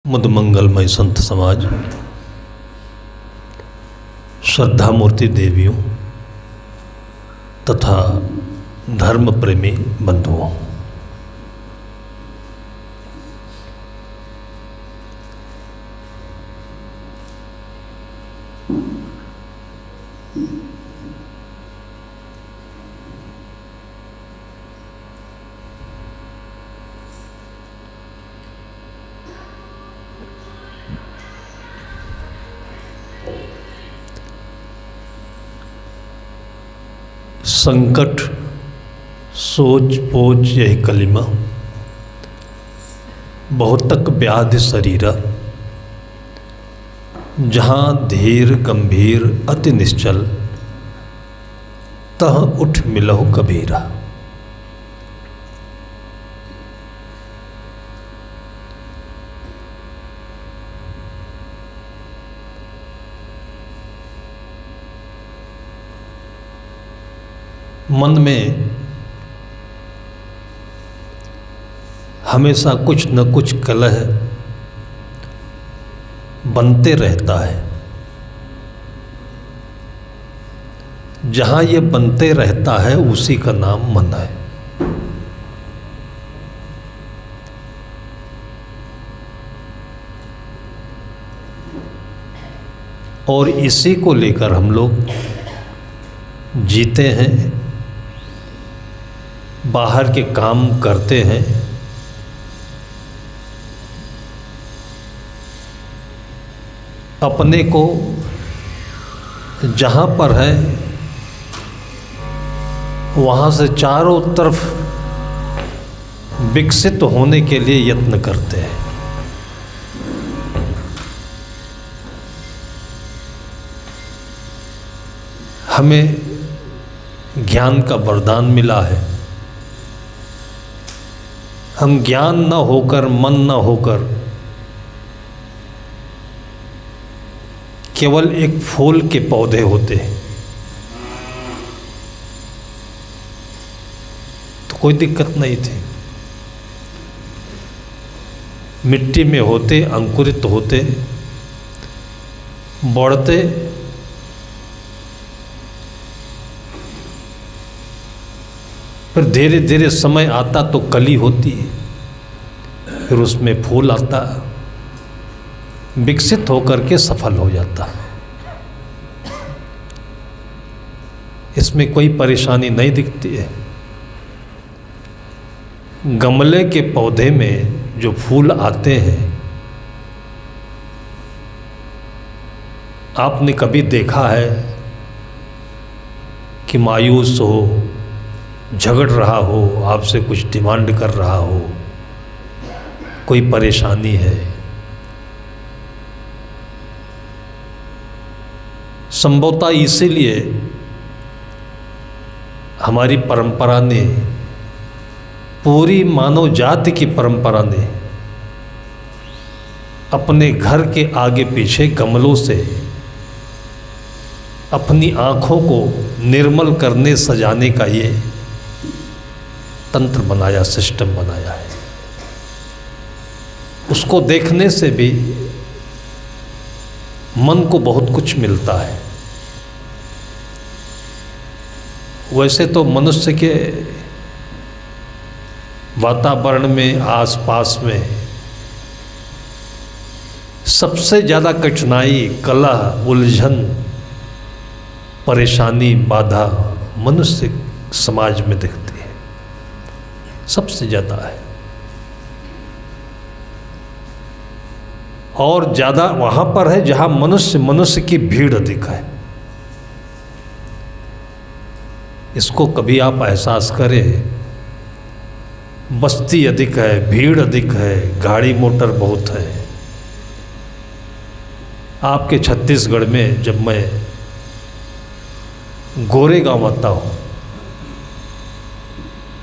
मुद मंगलमय संत समाज, श्रद्धा मूर्ति देवियों तथा धर्म प्रेमी बंधुओं, संकट सोच पोच यह कलिमा, बहुतक व्याधि शरीरा, जहाँ धीर गंभीर अति निश्चल, तह उठ मिलहु कबीरा। मन में हमेशा कुछ न कुछ कलह बनते रहता है। जहाँ ये बनते रहता है उसी का नाम मन है। और इसी को लेकर हम लोग जीते हैं, बाहर के काम करते हैं, अपने को जहाँ पर है वहाँ से चारों तरफ विकसित होने के लिए यत्न करते हैं। हमें ज्ञान का वरदान मिला है। हम ज्ञान न होकर, मन न होकर, केवल एक फूल के पौधे होते हैं तो कोई दिक्कत नहीं थी। मिट्टी में होते, अंकुरित होते, बढ़ते, फिर धीरे धीरे समय आता तो कली होती है, फिर उसमें फूल आता, विकसित होकर के सफल हो जाता। इसमें कोई परेशानी नहीं दिखती है। गमले के पौधे में जो फूल आते हैं, आपने कभी देखा है कि मायूस हो, झगड़ रहा हो, आपसे कुछ डिमांड कर रहा हो, कोई परेशानी है? संभवतः इसीलिए हमारी परंपरा ने, पूरी मानव जाति की परंपरा ने अपने घर के आगे पीछे गमलों से अपनी आँखों को निर्मल करने, सजाने का ये तंत्र बनाया, सिस्टम बनाया है। उसको देखने से भी मन को बहुत कुछ मिलता है। वैसे तो मनुष्य के वातावरण में, आसपास में सबसे ज़्यादा कठिनाई, कलह, उलझन, परेशानी, बाधा मनुष्य समाज में दिखती है, सबसे ज़्यादा है। और ज़्यादा वहाँ पर है जहाँ मनुष्य की भीड़ अधिक है। इसको कभी आप एहसास करें, बस्ती अधिक है, भीड़ अधिक है, गाड़ी मोटर बहुत है। आपके छत्तीसगढ़ में जब मैं गोरेगांव आता हूँ,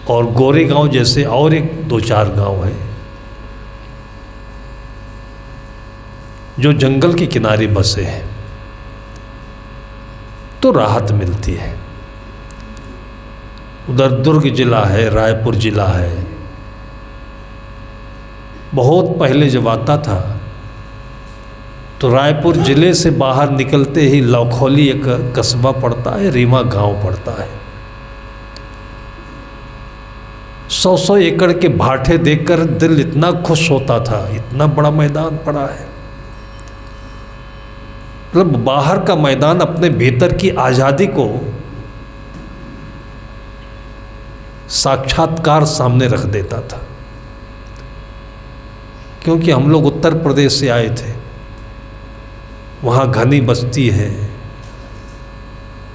और गोरेगांव जैसे और एक दो चार गांव है जो जंगल के किनारे बसे हैं, तो राहत मिलती है। उधर दुर्ग जिला है, रायपुर जिला है। बहुत पहले जब आता था तो रायपुर ज़िले से बाहर निकलते ही लौखौली एक कस्बा पड़ता है, रीवा गांव पड़ता है। 100-100 एकड़ के भाटे देखकर दिल इतना खुश होता था, इतना बड़ा मैदान पड़ा है। मतलब बाहर का मैदान अपने भीतर की आज़ादी को साक्षात्कार सामने रख देता था। क्योंकि हम लोग उत्तर प्रदेश से आए थे, वहाँ घनी बस्ती है,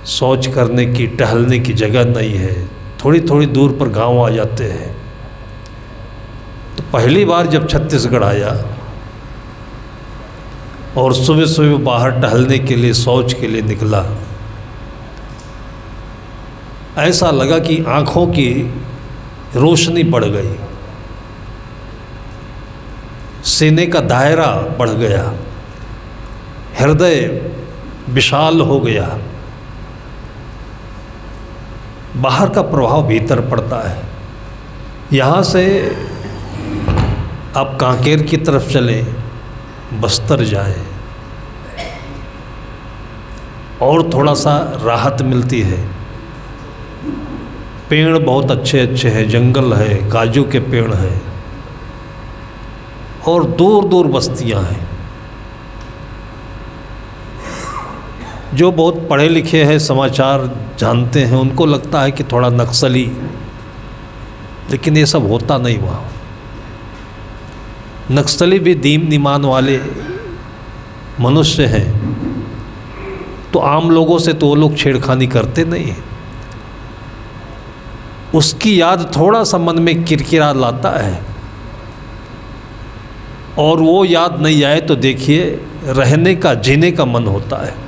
शौच करने की, टहलने की जगह नहीं है, थोड़ी थोड़ी दूर पर गांव आ जाते हैं। तो पहली बार जब छत्तीसगढ़ आया और सुबह सुबह बाहर टहलने के लिए, शौच के लिए निकला, ऐसा लगा कि आँखों की रोशनी बढ़ गई, सीने का दायरा बढ़ गया, हृदय विशाल हो गया। बाहर का प्रभाव भीतर पड़ता है। यहाँ से आप कांकेर की तरफ चलें, बस्तर जाएं, और थोड़ा सा राहत मिलती है। पेड़ बहुत अच्छे अच्छे हैं, जंगल है, काजू के पेड़ हैं, और दूर दूर बस्तियां हैं। जो बहुत पढ़े लिखे हैं, समाचार जानते हैं, उनको लगता है कि थोड़ा नक्सली, लेकिन ये सब होता नहीं वहाँ। नक्सली भी दीन ईमान वाले मनुष्य हैं, तो आम लोगों से तो वो लोग छेड़खानी करते नहीं हैं। उसकी याद थोड़ा सा मन में किरकिरा लाता है, और वो याद नहीं आए तो देखिए रहने का, जीने का मन होता है।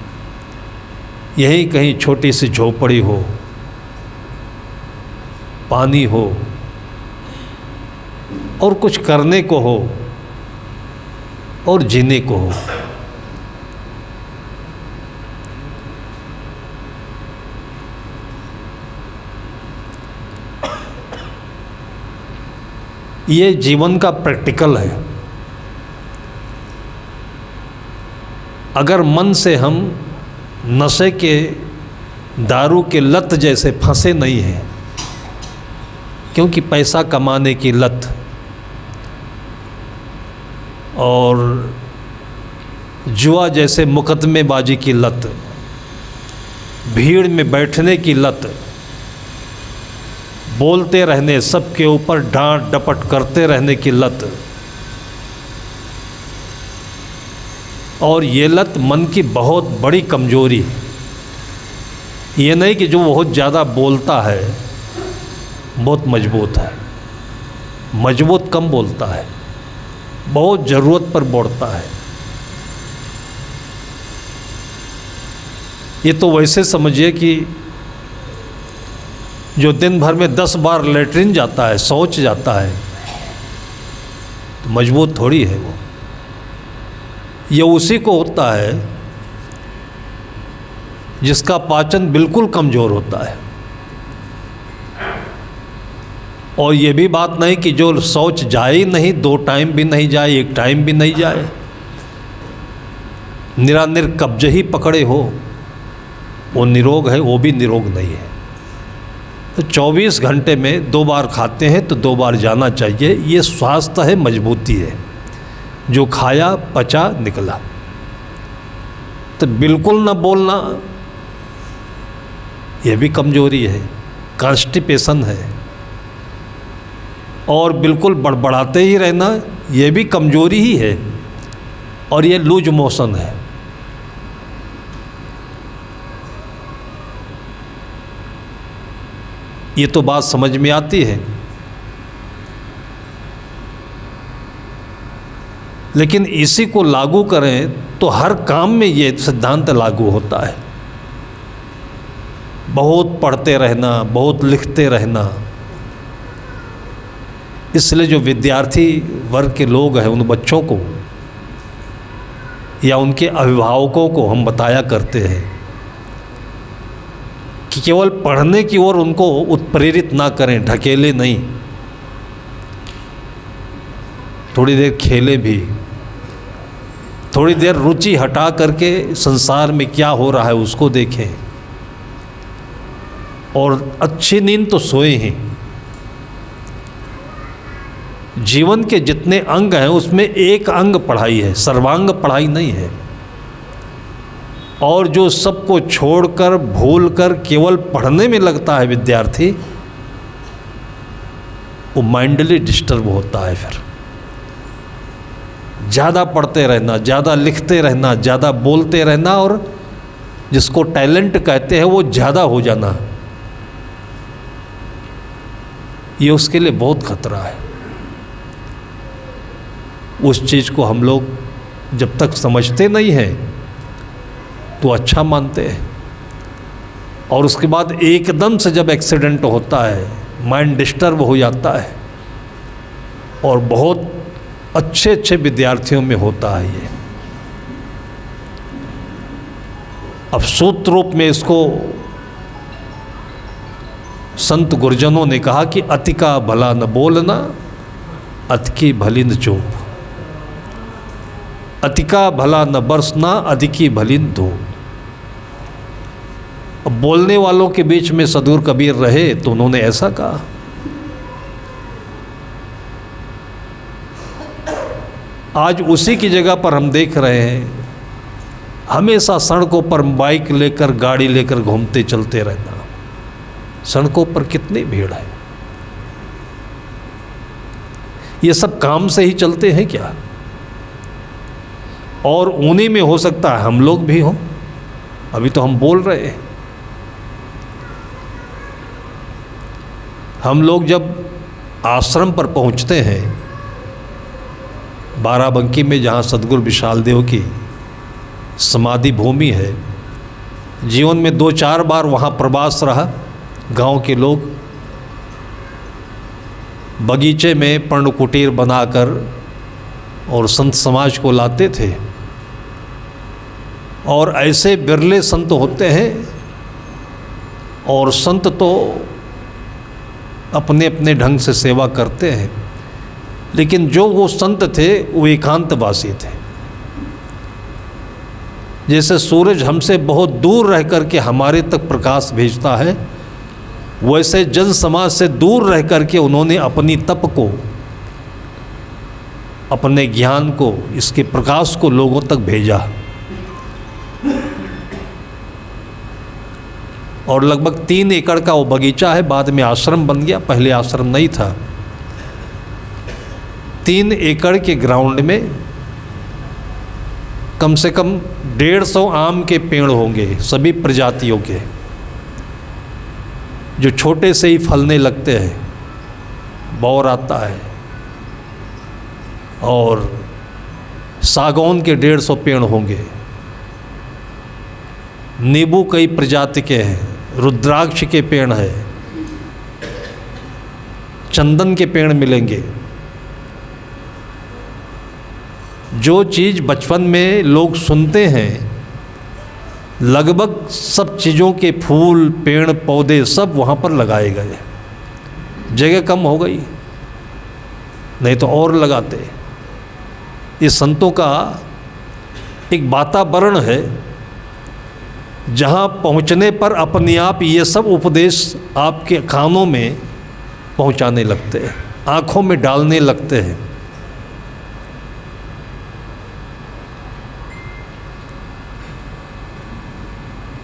यहीं कहीं छोटी सी झोपड़ी हो, पानी हो, और कुछ करने को हो, और जीने को हो। ये जीवन का प्रैक्टिकल है। अगर मन से हम नशे के, दारू के लत जैसे फंसे नहीं हैं, क्योंकि पैसा कमाने की लत और जुआ जैसे मुकदमेबाजी की लत, भीड़ में बैठने की लत, बोलते रहने, सबके ऊपर डांट डपट करते रहने की लत, और ये लत मन की बहुत बड़ी कमजोरी है। ये नहीं कि जो बहुत ज़्यादा बोलता है बहुत मजबूत है, मजबूत कम बोलता है, बहुत ज़रूरत पर बोलता है। ये तो वैसे समझिए कि जो दिन भर में 10 बार लेटरिन जाता है, शौच जाता है, तो मजबूत थोड़ी है वो। ये उसी को होता है जिसका पाचन बिल्कुल कमज़ोर होता है। और ये भी बात नहीं कि जो शौच जाए ही नहीं, 2 टाइम भी नहीं जाए, 1 टाइम भी नहीं जाए, निरानिर कब्जे ही पकड़े हो, वो निरोग है, वो भी निरोग नहीं है। तो 24 घंटे में 2 बार खाते हैं तो 2 बार जाना चाहिए। ये स्वास्थ्य है, मजबूती है। जो खाया पचा निकला। तो बिल्कुल ना बोलना, ये भी कमजोरी है, कॉन्स्टिपेशन है। और बिल्कुल बड़बड़ाते ही रहना, ये भी कमजोरी ही है, और ये लूज मोशन है। ये तो बात समझ में आती है, लेकिन इसी को लागू करें तो हर काम में ये सिद्धांत लागू होता है। बहुत पढ़ते रहना, बहुत लिखते रहना। इसलिए जो विद्यार्थी वर्ग के लोग हैं, उन बच्चों को या उनके अभिभावकों को हम बताया करते हैं कि केवल पढ़ने की ओर उनको उत्प्रेरित ना करें, ढकेले नहीं, थोड़ी देर खेले भी, थोड़ी देर रुचि हटा करके संसार में क्या हो रहा है उसको देखें, और अच्छी नींद तो सोए हैं। जीवन के जितने अंग हैं उसमें एक अंग पढ़ाई है, सर्वांग पढ़ाई नहीं है। और जो सबको छोड़कर भूलकर केवल पढ़ने में लगता है विद्यार्थी, वो माइंडली डिस्टर्ब होता है। फिर ज़्यादा पढ़ते रहना, ज़्यादा लिखते रहना, ज़्यादा बोलते रहना, और जिसको टैलेंट कहते हैं वो ज़्यादा हो जाना, ये उसके लिए बहुत खतरा है। उस चीज़ को हम लोग जब तक समझते नहीं हैं तो अच्छा मानते हैं, और उसके बाद एकदम से जब एक्सीडेंट होता है, माइंड डिस्टर्ब हो जाता है, और बहुत अच्छे अच्छे विद्यार्थियों में होता है ये। अब सूत्र रूप में इसको संत गुरुजनों ने कहा कि अति का भला न बोलना, अति की भली न चूप, अति का भला न बरसना, अति की भली न धूप। अब बोलने वालों के बीच में सदगुरु कबीर रहे तो उन्होंने ऐसा कहा। आज उसी की जगह पर हम देख रहे हैं, हमेशा सड़कों पर बाइक लेकर, गाड़ी लेकर घूमते चलते रहना। सड़कों पर कितनी भीड़ है। ये सब काम से ही चलते हैं क्या? और उन्हीं में हो सकता है हम लोग भी हों। अभी तो हम बोल रहे हैं। हम लोग जब आश्रम पर पहुंचते हैं, बाराबंकी में जहाँ सदगुरु विशाल देव की समाधि भूमि है, जीवन में 2-4 बार वहाँ प्रवास रहा। गांव के लोग बगीचे में पर्ण कुटीर बनाकर और संत समाज को लाते थे, और ऐसे बिरले संत होते हैं, और संत तो अपने अपने ढंग से सेवा करते हैं, लेकिन जो वो संत थे वो एकांतवासी थे। जैसे सूरज हमसे बहुत दूर रह कर के हमारे तक प्रकाश भेजता है, वैसे जन समाज से दूर रह कर के उन्होंने अपनी तप को, अपने ज्ञान को, इसके प्रकाश को लोगों तक भेजा। और लगभग 3 एकड़ का वो बगीचा है, बाद में आश्रम बन गया, पहले आश्रम नहीं था। 3 एकड़ के ग्राउंड में कम से कम 150 आम के पेड़ होंगे, सभी प्रजातियों के, जो छोटे से ही फलने लगते हैं। बौर आता है, और सागौन के 150 पेड़ होंगे। नींबू कई प्रजाति के हैं, रुद्राक्ष के पेड़ है, चंदन के पेड़ मिलेंगे। जो चीज़ बचपन में लोग सुनते हैं, लगभग सब चीज़ों के फूल, पेड़, पौधे सब वहाँ पर लगाए गए। जगह कम हो गई, नहीं तो और लगाते। ये संतों का एक वातावरण है जहाँ पहुँचने पर अपने आप ये सब उपदेश आपके कानों में पहुँचाने लगते हैं, आँखों में डालने लगते हैं।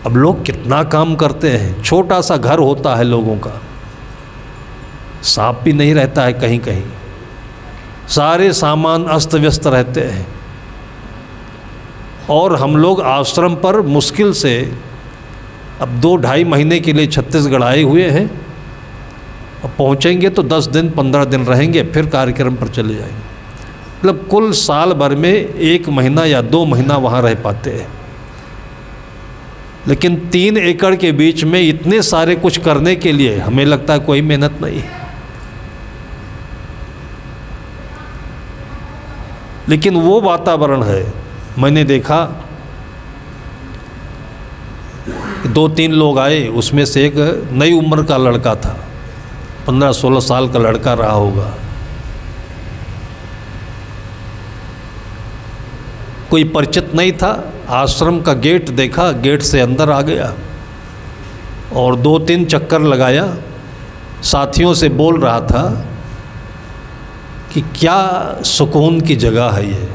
अब लोग कितना काम करते हैं। छोटा सा घर होता है लोगों का, साफ भी नहीं रहता है, कहीं कहीं सारे सामान अस्त व्यस्त रहते हैं। और हम लोग आश्रम पर मुश्किल से अब 2-2.5 महीने के लिए छत्तीसगढ़ आए हुए हैं। अब पहुँचेंगे तो 10 दिन 15 दिन रहेंगे, फिर कार्यक्रम पर चले जाएंगे। मतलब कुल साल भर में 1 महीना या 2 महीना वहाँ रह पाते हैं। लेकिन 3 एकड़ के बीच में इतने सारे कुछ करने के लिए हमें लगता है कोई मेहनत नहीं है। लेकिन वो वातावरण है। मैंने देखा 2-3 लोग आए, उसमें से एक नई उम्र का लड़का था, 15-16 साल का लड़का रहा होगा। कोई परिचित नहीं था, आश्रम का गेट देखा, गेट से अंदर आ गया और 2-3 चक्कर लगाया। साथियों से बोल रहा था कि क्या सुकून की जगह है ये।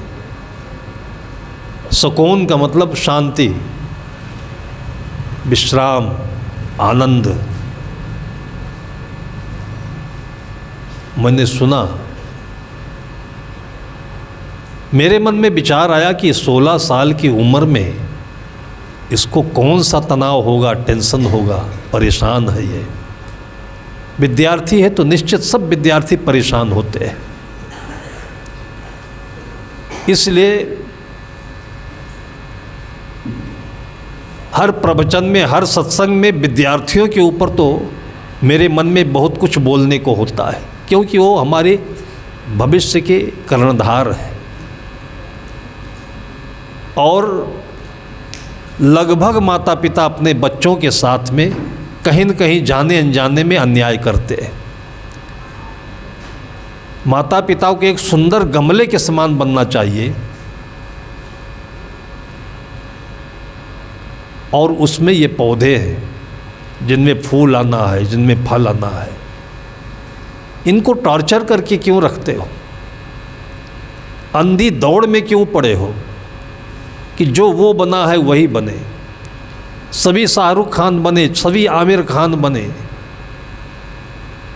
सुकून का मतलब शांति, विश्राम, आनंद। मैंने सुना, मेरे मन में विचार आया कि 16 साल की उम्र में इसको कौन सा तनाव होगा, टेंशन होगा, परेशान है ये। विद्यार्थी है तो निश्चित सब विद्यार्थी परेशान होते हैं। इसलिए हर प्रवचन में, हर सत्संग में विद्यार्थियों के ऊपर तो मेरे मन में बहुत कुछ बोलने को होता है, क्योंकि वो हमारे भविष्य के कर्णधार हैं और लगभग माता पिता अपने बच्चों के साथ में कहीं न कहीं जाने अनजाने में अन्याय करते हैं। माता पिताओं के एक सुंदर गमले के समान बनना चाहिए और उसमें ये पौधे हैं जिनमें फूल आना है, जिनमें फल आना है। इनको टॉर्चर करके क्यों रखते हो? अंधी दौड़ में क्यों पड़े हो कि जो वो बना है वही बने? सभी शाहरुख खान बने, सभी आमिर खान बने,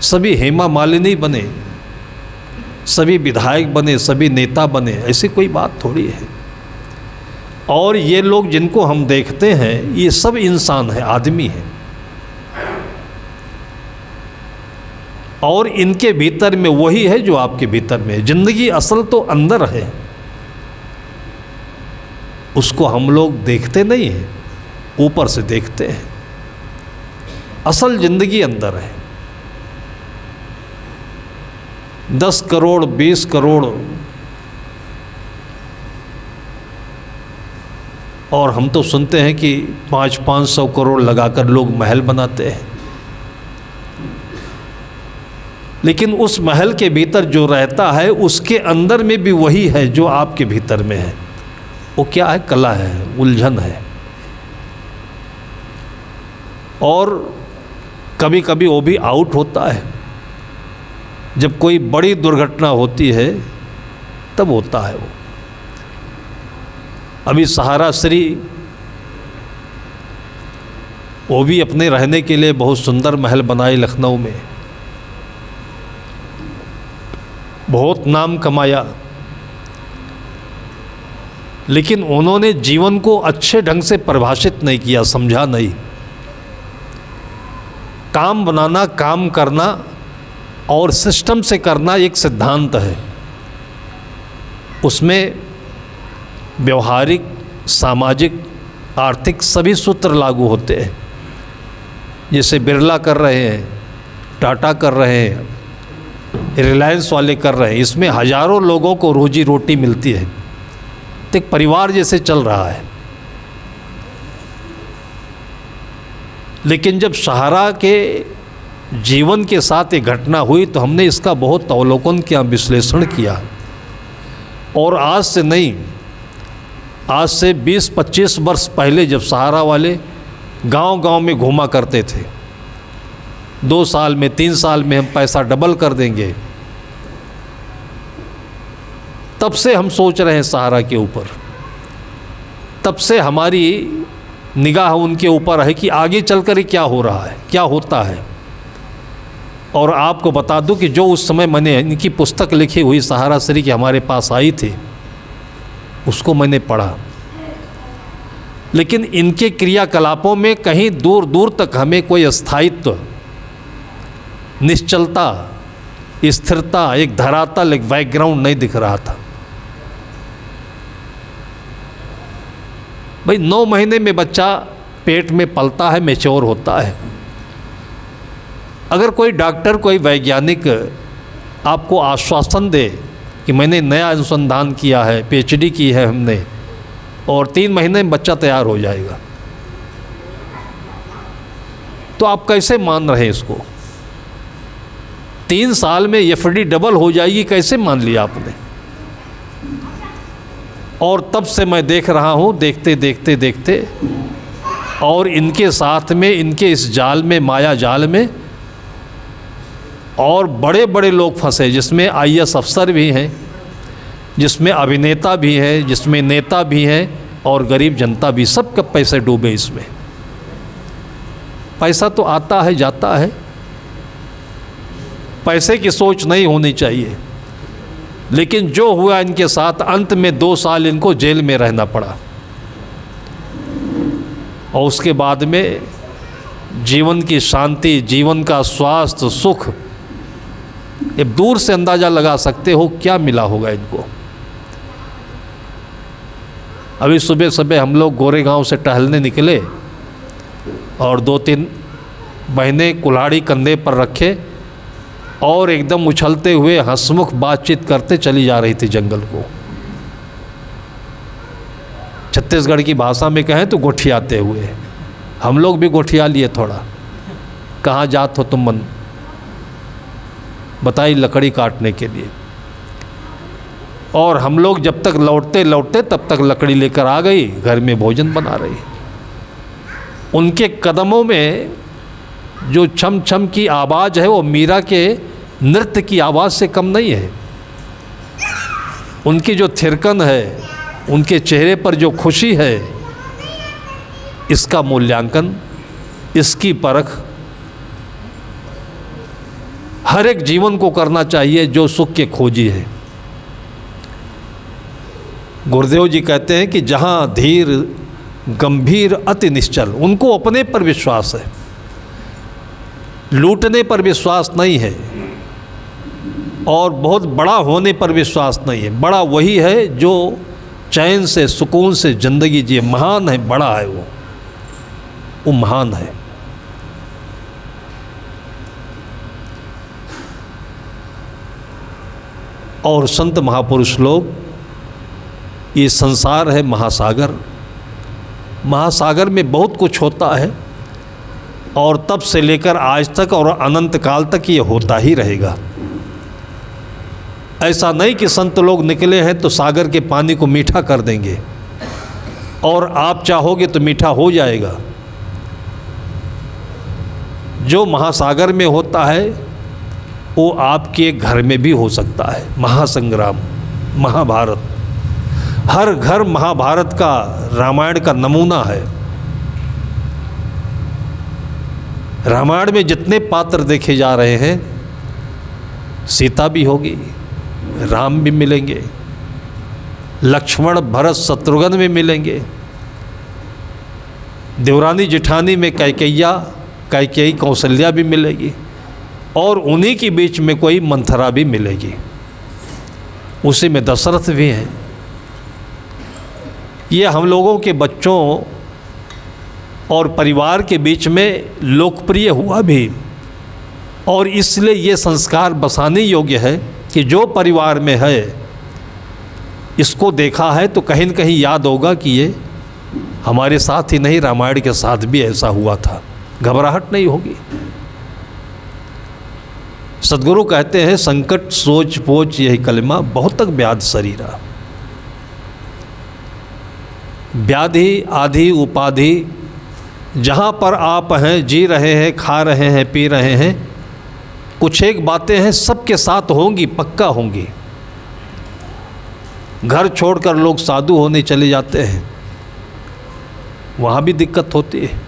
सभी हेमा मालिनी बने, सभी विधायक बने, सभी नेता बने, ऐसी कोई बात थोड़ी है। और ये लोग जिनको हम देखते हैं ये सब इंसान है, आदमी है, और इनके भीतर में वही है जो आपके भीतर में है। जिंदगी असल तो अंदर है, उसको हम लोग देखते नहीं हैं, ऊपर से देखते हैं। असल जिंदगी अंदर है। 10 करोड़ 20 करोड़ और हम तो सुनते हैं कि 500-500 करोड़ लगाकर लोग महल बनाते हैं, लेकिन उस महल के भीतर जो रहता है उसके अंदर में भी वही है जो आपके भीतर में है। वो क्या है? कला है, उलझन है। और कभी कभी वो भी आउट होता है। जब कोई बड़ी दुर्घटना होती है तब होता है वो। अभी सहारा श्री, वो भी अपने रहने के लिए बहुत सुंदर महल बनाए लखनऊ में, बहुत नाम कमाया, लेकिन उन्होंने जीवन को अच्छे ढंग से परिभाषित नहीं किया, समझा नहीं। काम बनाना, काम करना और सिस्टम से करना एक सिद्धांत है। उसमें व्यवहारिक, सामाजिक, आर्थिक सभी सूत्र लागू होते हैं। जैसे बिरला कर रहे हैं, टाटा कर रहे हैं, रिलायंस वाले कर रहे हैं, इसमें हजारों लोगों को रोजी रोटी मिलती है, तो एक परिवार जैसे चल रहा है। लेकिन जब सहारा के जीवन के साथ एक घटना हुई तो हमने इसका बहुत अवलोकन किया, विश्लेषण किया। और आज से नहीं, आज से 20-25 वर्ष पहले जब सहारा वाले गांव-गांव में घूमा करते थे, 2 साल में 3 साल में हम पैसा डबल कर देंगे, तब से हम सोच रहे हैं सहारा के ऊपर। तब से हमारी निगाह उनके ऊपर है कि आगे चलकर क्या हो रहा है, क्या होता है। और आपको बता दूं कि जो उस समय मैंने इनकी पुस्तक लिखी हुई सहारा श्री की हमारे पास आई थी, उसको मैंने पढ़ा, लेकिन इनके क्रियाकलापों में कहीं दूर दूर तक हमें कोई स्थायित्व, निश्चलता, स्थिरता, एक धरातल, एक बैकग्राउंड नहीं दिख रहा था। भाई 9 महीने में बच्चा पेट में पलता है, मैच्योर होता है। अगर कोई डॉक्टर, कोई वैज्ञानिक आपको आश्वासन दे कि मैंने नया अनुसंधान किया है, PhD की है हमने, और 3 महीने में बच्चा तैयार हो जाएगा, तो आप कैसे मान रहे हैं इसको? 3 साल में FD डबल हो जाएगी, कैसे मान लिया आपने? और तब से मैं देख रहा हूँ, देखते देखते देखते, और इनके साथ में, इनके इस जाल में, माया जाल में और बड़े बड़े लोग फंसे, जिसमें आईएएस अफसर भी हैं, जिसमें अभिनेता भी हैं, जिसमें नेता भी हैं, और गरीब जनता भी। सब के पैसे डूबे इसमें। पैसा तो आता है जाता है, पैसे की सोच नहीं होनी चाहिए। लेकिन जो हुआ इनके साथ, अंत में 2 साल इनको जेल में रहना पड़ा, और उसके बाद में जीवन की शांति, जीवन का स्वास्थ्य, सुख, ये दूर से अंदाज़ा लगा सकते हो क्या मिला होगा इनको। अभी सुबह सुबह हम लोग गोरेगांव से टहलने निकले, और 2-3 बहनें कुल्हाड़ी कंधे पर रखे और एकदम उछलते हुए हंसमुख बातचीत करते चली जा रही थी जंगल को। छत्तीसगढ़ की भाषा में कहें तो गोठियाते हुए। हम लोग भी गोठिया लिए थोड़ा। कहाँ जात हो तुम मन, बताई लकड़ी काटने के लिए। और हम लोग जब तक लौटते लौटते तब तक लकड़ी लेकर आ गई, घर में भोजन बना रही। उनके कदमों में जो छम छम की आवाज़ है वो मीरा के नृत्य की आवाज़ से कम नहीं है। उनकी जो थिरकन है, उनके चेहरे पर जो खुशी है, इसका मूल्यांकन, इसकी परख हर एक जीवन को करना चाहिए जो सुख के खोजी है। गुरुदेव जी कहते हैं कि जहाँ धीर गंभीर अति निश्चल, उनको अपने पर विश्वास है, लूटने पर विश्वास नहीं है, और बहुत बड़ा होने पर विश्वास नहीं है। बड़ा वही है जो चैन से, सुकून से ज़िंदगी जिए। महान है, बड़ा है वो महान है। और संत महापुरुष लोग, ये संसार है महासागर, महासागर में बहुत कुछ होता है, और तब से लेकर आज तक और अनंत काल तक ये होता ही रहेगा। ऐसा नहीं कि संत लोग निकले हैं तो सागर के पानी को मीठा कर देंगे, और आप चाहोगे तो मीठा हो जाएगा। जो महासागर में होता है वो आपके घर में भी हो सकता है। महासंग्राम, महाभारत, हर घर महाभारत का, रामायण का नमूना है। रामायण में जितने पात्र देखे जा रहे हैं, सीता भी होगी, राम भी मिलेंगे, लक्ष्मण भरत शत्रुघ्न भी मिलेंगे, देवरानी जेठानी में कैकेयी कौशल्या भी मिलेगी, और उन्हीं के बीच में कोई मंथरा भी मिलेगी, उसी में दशरथ भी हैं। ये हम लोगों के बच्चों और परिवार के बीच में लोकप्रिय हुआ भी, और इसलिए ये संस्कार बसाने योग्य है कि जो परिवार में है, इसको देखा है तो कहीं न कहीं याद होगा कि ये हमारे साथ ही नहीं, रामायण के साथ भी ऐसा हुआ था। घबराहट नहीं होगी। सद्गुरु कहते हैं, संकट सोच पोच यही कलमा, बहुत तक व्याध शरीरा। व्याधि आधि उपाधि, जहाँ पर आप हैं, जी रहे हैं, खा रहे हैं, पी रहे हैं, कुछ एक बातें हैं सबके साथ होंगी, पक्का होंगी। घर छोड़कर लोग साधु होने चले जाते हैं, वहाँ भी दिक्कत होती है।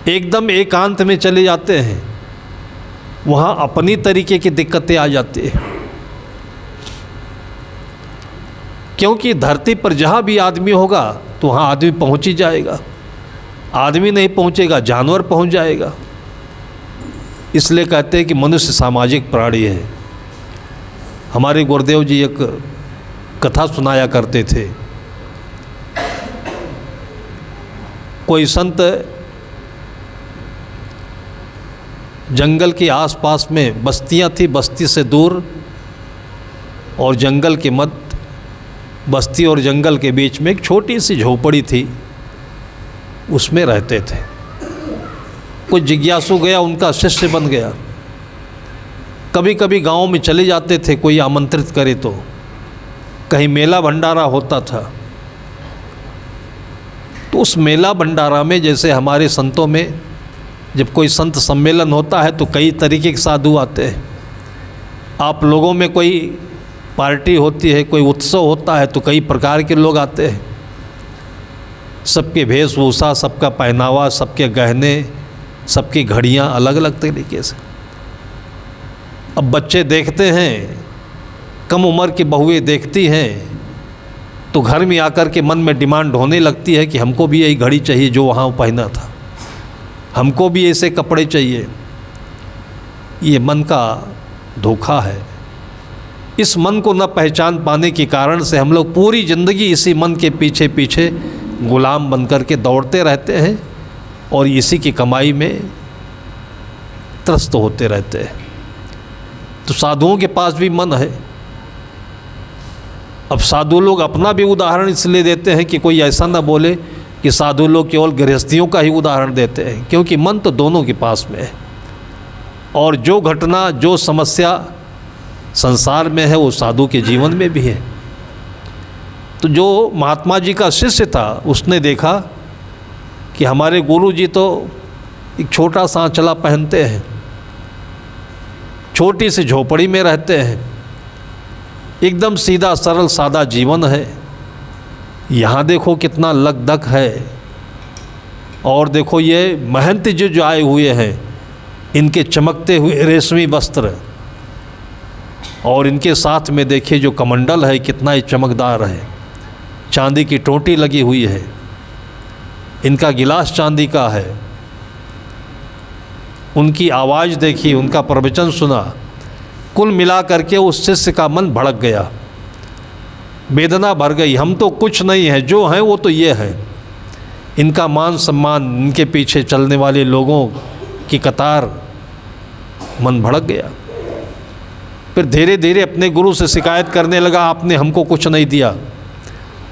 एकदम एकांत में चले जाते हैं, वहाँ अपनी तरीके की दिक्कतें आ जाती हैं। क्योंकि धरती पर जहाँ भी आदमी होगा तो वहाँ आदमी पहुँच ही जाएगा। आदमी नहीं पहुँचेगा, जानवर पहुँच जाएगा। इसलिए कहते हैं कि मनुष्य सामाजिक प्राणी है। हमारे गुरुदेव जी एक कथा सुनाया करते थे। कोई संत जंगल के आसपास में बस्तियां थी, बस्ती से दूर और जंगल के मध्य, बस्ती और जंगल के बीच में एक छोटी सी झोपड़ी थी, उसमें रहते थे। कुछ जिज्ञासु गया, उनका शिष्य बन गया। कभी कभी गांव में चले जाते थे, कोई आमंत्रित करे तो। कहीं मेला भंडारा होता था, तो उस मेला भंडारा में जैसे हमारे संतों में जब कोई संत सम्मेलन होता है तो कई तरीके के साधु आते हैं। आप लोगों में कोई पार्टी होती है, कोई उत्सव होता है तो कई प्रकार के लोग आते हैं। सबके वेशभूषा, सबका पहनावा, सबके गहने, सबकी घड़ियाँ अलग अलग तरीके से। अब बच्चे देखते हैं, कम उम्र की बहुएं देखती हैं तो घर में आकर के मन में डिमांड होने लगती है कि हमको भी यही घड़ी चाहिए जो वहाँ पहना था, हमको भी ऐसे कपड़े चाहिए। ये मन का धोखा है। इस मन को न पहचान पाने के कारण से हम लोग पूरी ज़िंदगी इसी मन के पीछे पीछे गुलाम बन कर के दौड़ते रहते हैं और इसी की कमाई में त्रस्त होते रहते हैं। तो साधुओं के पास भी मन है। अब साधु लोग अपना भी उदाहरण इसलिए देते हैं कि कोई ऐसा ना बोले कि साधु लोग केवल गृहस्थियों का ही उदाहरण देते हैं, क्योंकि मन तो दोनों के पास में है। और जो घटना, जो समस्या संसार में है वो साधु के जीवन में भी है। तो जो महात्मा जी का शिष्य था उसने देखा कि हमारे गुरु जी तो एक छोटा सा आंचला पहनते हैं, छोटी सी झोपड़ी में रहते हैं, एकदम सीधा सरल सादा जीवन है। यहाँ देखो कितना लकदक है, और देखो ये महंत जी जो आए हुए हैं, इनके चमकते हुए रेशमी वस्त्र, और इनके साथ में देखिए जो कमंडल है कितना ही चमकदार है, चांदी की टोटी लगी हुई है, इनका गिलास चांदी का है। उनकी आवाज़ देखी, उनका प्रवचन सुना, कुल मिला करके उस शिष्य का मन भड़क गया, वेदना भर गई। हम तो कुछ नहीं है, जो हैं वो तो ये है। इनका मान सम्मान, इनके पीछे चलने वाले लोगों की कतार, मन भड़क गया। फिर धीरे धीरे अपने गुरु से शिकायत करने लगा, आपने हमको कुछ नहीं दिया,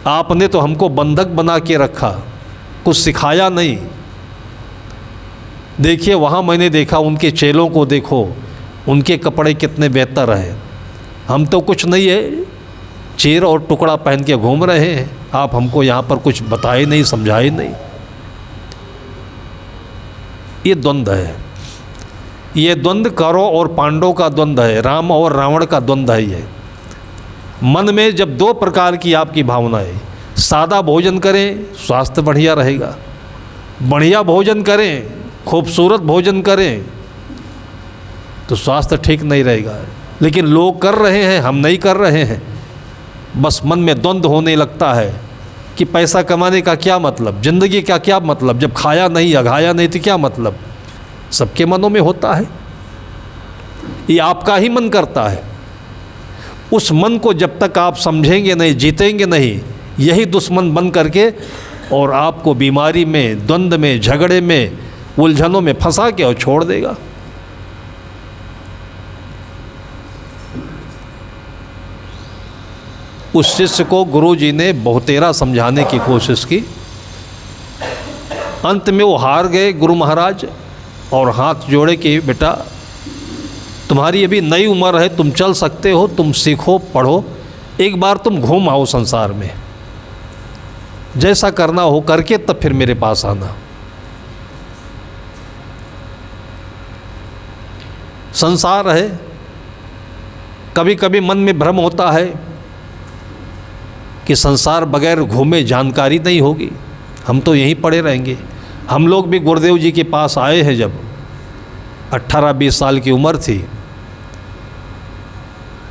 आपने तो हमको बंधक बना के रखा, कुछ सिखाया नहीं। देखिए वहाँ मैंने देखा उनके चेलों को, देखो उनके कपड़े कितने बेहतर हैं, हम तो कुछ नहीं है, चीर और टुकड़ा पहन के घूम रहे हैं, आप हमको यहाँ पर कुछ बताए नहीं, समझाए नहीं। ये द्वंद्व है, ये द्वंद्व कौरव और पांडव का द्वंद्व है, राम और रावण का द्वंद्व है। ये मन में जब दो प्रकार की आपकी भावनाएं, सादा भोजन करें स्वास्थ्य बढ़िया रहेगा, बढ़िया भोजन करें, खूबसूरत भोजन करें तो स्वास्थ्य ठीक नहीं रहेगा। लेकिन लोग कर रहे हैं, हम नहीं कर रहे हैं। बस मन में द्वंद्व होने लगता है कि पैसा कमाने का क्या मतलब, ज़िंदगी का क्या मतलब, जब खाया नहीं अघाया नहीं तो क्या मतलब। सबके मनों में होता है, ये आपका ही मन करता है। उस मन को जब तक आप समझेंगे नहीं, जीतेंगे नहीं, यही दुश्मन बन करके और आपको बीमारी में, द्वंद्व में, झगड़े में, उलझनों में फंसा के और छोड़ देगा। उस शिष्य को गुरु जी ने बहुतेरा समझाने की कोशिश की, अंत में वो हार गए गुरु महाराज, और हाथ जोड़े कि बेटा तुम्हारी अभी नई उम्र है, तुम चल सकते हो, तुम सीखो, पढ़ो, एक बार तुम घूम आओ संसार में, जैसा करना हो करके तब फिर मेरे पास आना। संसार है, कभी कभी मन में भ्रम होता है कि संसार बगैर घूमे जानकारी नहीं होगी, हम तो यहीं पड़े रहेंगे। हम लोग भी गुरुदेव जी के पास आए हैं, जब 18-20 साल की उम्र थी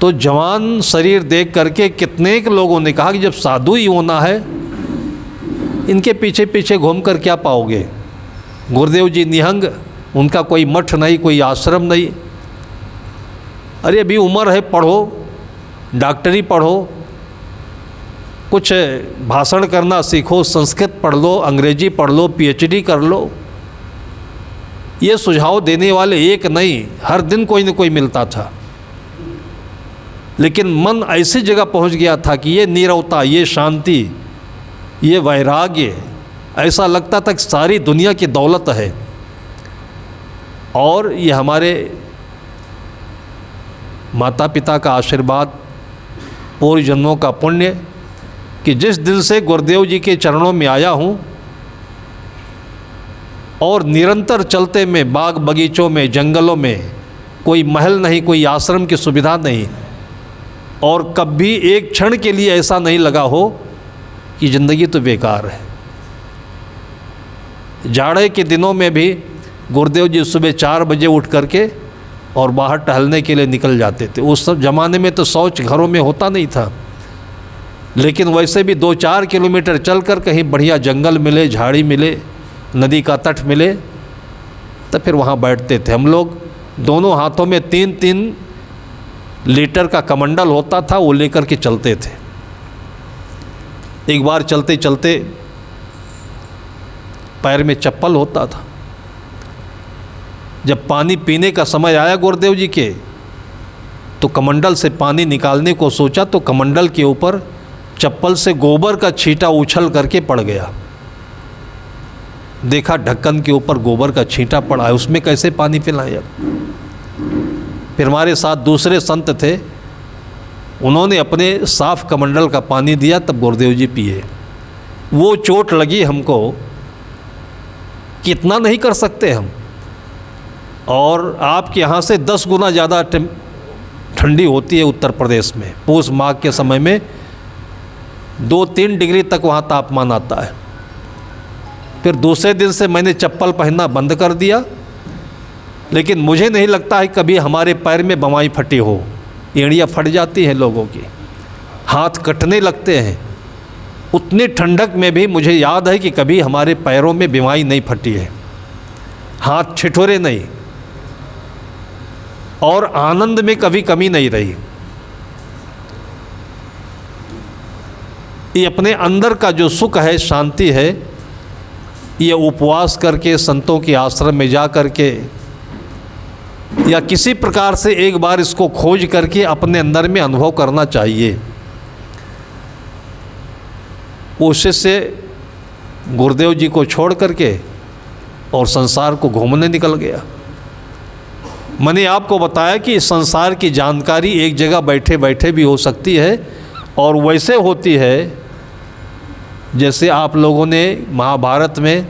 तो जवान शरीर देख करके कितने के लोगों ने कहा कि जब साधु ही होना है, इनके पीछे पीछे घूम कर क्या पाओगे। गुरुदेव जी निहंग, उनका कोई मठ नहीं, कोई आश्रम नहीं। अरे अभी उम्र है, पढ़ो, डॉक्टरी पढ़ो, कुछ भाषण करना सीखो, संस्कृत पढ़ लो, अंग्रेजी पढ़ लो, पीएचडी कर लो। ये सुझाव देने वाले एक नहीं, हर दिन कोई न कोई मिलता था। लेकिन मन ऐसी जगह पहुंच गया था कि ये नीरवता, ये शांति, ये वैराग्य, ऐसा लगता था कि सारी दुनिया की दौलत है। और ये हमारे माता पिता का आशीर्वाद, पूर्व जन्मों का पुण्य कि जिस दिन से गुरुदेव जी के चरणों में आया हूँ और निरंतर चलते में बाग बगीचों में, जंगलों में, कोई महल नहीं, कोई आश्रम की सुविधा नहीं, और कभी एक क्षण के लिए ऐसा नहीं लगा हो कि ज़िंदगी तो बेकार है। जाड़े के दिनों में भी गुरुदेव जी सुबह 4 बजे उठ करके और बाहर टहलने के लिए निकल जाते थे। उस सब ज़माने में तो शौच घरों में होता नहीं था, लेकिन वैसे भी 2-4 किलोमीटर चलकर कहीं बढ़िया जंगल मिले, झाड़ी मिले, नदी का तट मिले, तो फिर वहाँ बैठते थे हम लोग। दोनों हाथों में 3-3 लीटर का कमंडल होता था, वो लेकर के चलते थे। एक बार चलते चलते पैर में चप्पल होता था। जब पानी पीने का समय आया गुरुदेव जी के, तो कमंडल से पानी निकालने को सोचा तो कमंडल के ऊपर चप्पल से गोबर का छींटा उछल करके पड़ गया। देखा ढक्कन के ऊपर गोबर का छींटा पड़ा है, उसमें कैसे पानी पिलाएं अब। फिर हमारे साथ दूसरे संत थे, उन्होंने अपने साफ कमंडल का पानी दिया, तब गुरुदेव जी पिए। वो चोट लगी हमको कि इतना नहीं कर सकते हम, और आपके यहाँ से 10 गुना ज़्यादा ठंडी होती है उत्तर प्रदेश में। पूस माघ के समय में 2-3 डिग्री तक वहाँ तापमान आता है। फिर दूसरे दिन से मैंने चप्पल पहनना बंद कर दिया, लेकिन मुझे नहीं लगता है कभी हमारे पैर में बवाई फटी हो। एड़ियाँ फट जाती हैं लोगों की, हाथ कटने लगते हैं। उतनी ठंडक में भी मुझे याद है कि कभी हमारे पैरों में बीमारी नहीं फटी है, हाथ ठिठुरे नहीं, और आनंद में कभी कमी नहीं रही। ये अपने अंदर का जो सुख है, शांति है, ये उपवास करके, संतों के आश्रम में जा करके, या किसी प्रकार से एक बार इसको खोज करके अपने अंदर में अनुभव करना चाहिए। वो शिष्य गुरुदेव जी को छोड़ करके और संसार को घूमने निकल गया। मैंने आपको बताया कि इस संसार की जानकारी एक जगह बैठे बैठे भी हो सकती है, और वैसे होती है जैसे आप लोगों ने महाभारत में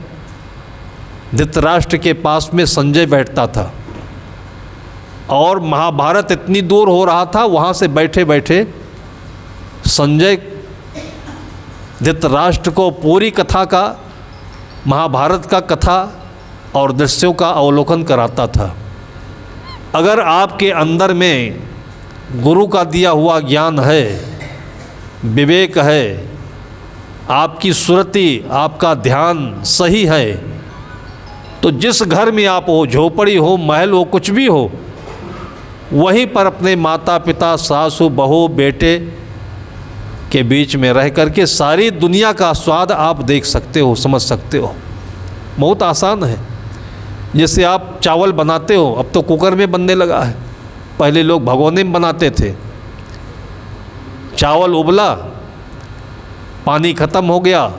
धृतराष्ट्र के पास में संजय बैठता था, और महाभारत इतनी दूर हो रहा था, वहाँ से बैठे बैठे संजय धृतराष्ट्र को पूरी कथा का, महाभारत का कथा और दृश्यों का अवलोकन कराता था। अगर आपके अंदर में गुरु का दिया हुआ ज्ञान है, विवेक है, आपकी सुरति, आपका ध्यान सही है, तो जिस घर में आप हो, झोपड़ी हो, महल हो, कुछ भी हो, वहीं पर अपने माता पिता, सासू, बहू, बेटे के बीच में रह करके सारी दुनिया का स्वाद आप देख सकते हो, समझ सकते हो। बहुत आसान है। जैसे आप चावल बनाते हो, अब तो कुकर में बनने लगा है, पहले लोग भगोने में बनाते थे। चावल उबला, पानी ख़त्म हो गया,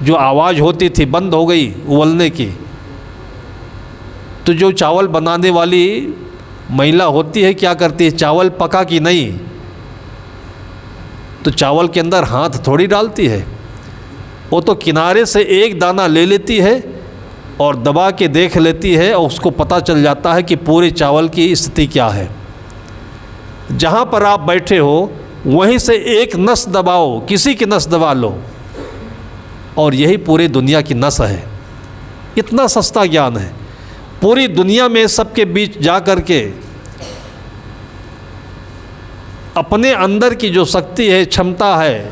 जो आवाज़ होती थी बंद हो गई उबलने की, तो जो चावल बनाने वाली महिला होती है क्या करती है, चावल पका कि नहीं, तो चावल के अंदर हाथ थोड़ी डालती है, वो तो किनारे से एक दाना ले लेती है और दबा के देख लेती है, और उसको पता चल जाता है कि पूरे चावल की स्थिति क्या है। जहाँ पर आप बैठे हो वहीं से एक नस दबाओ, किसी की नस दबा लो, और यही पूरी दुनिया की नस है। इतना सस्ता ज्ञान है। पूरी दुनिया में सबके बीच जा कर के अपने अंदर की जो शक्ति है, क्षमता है,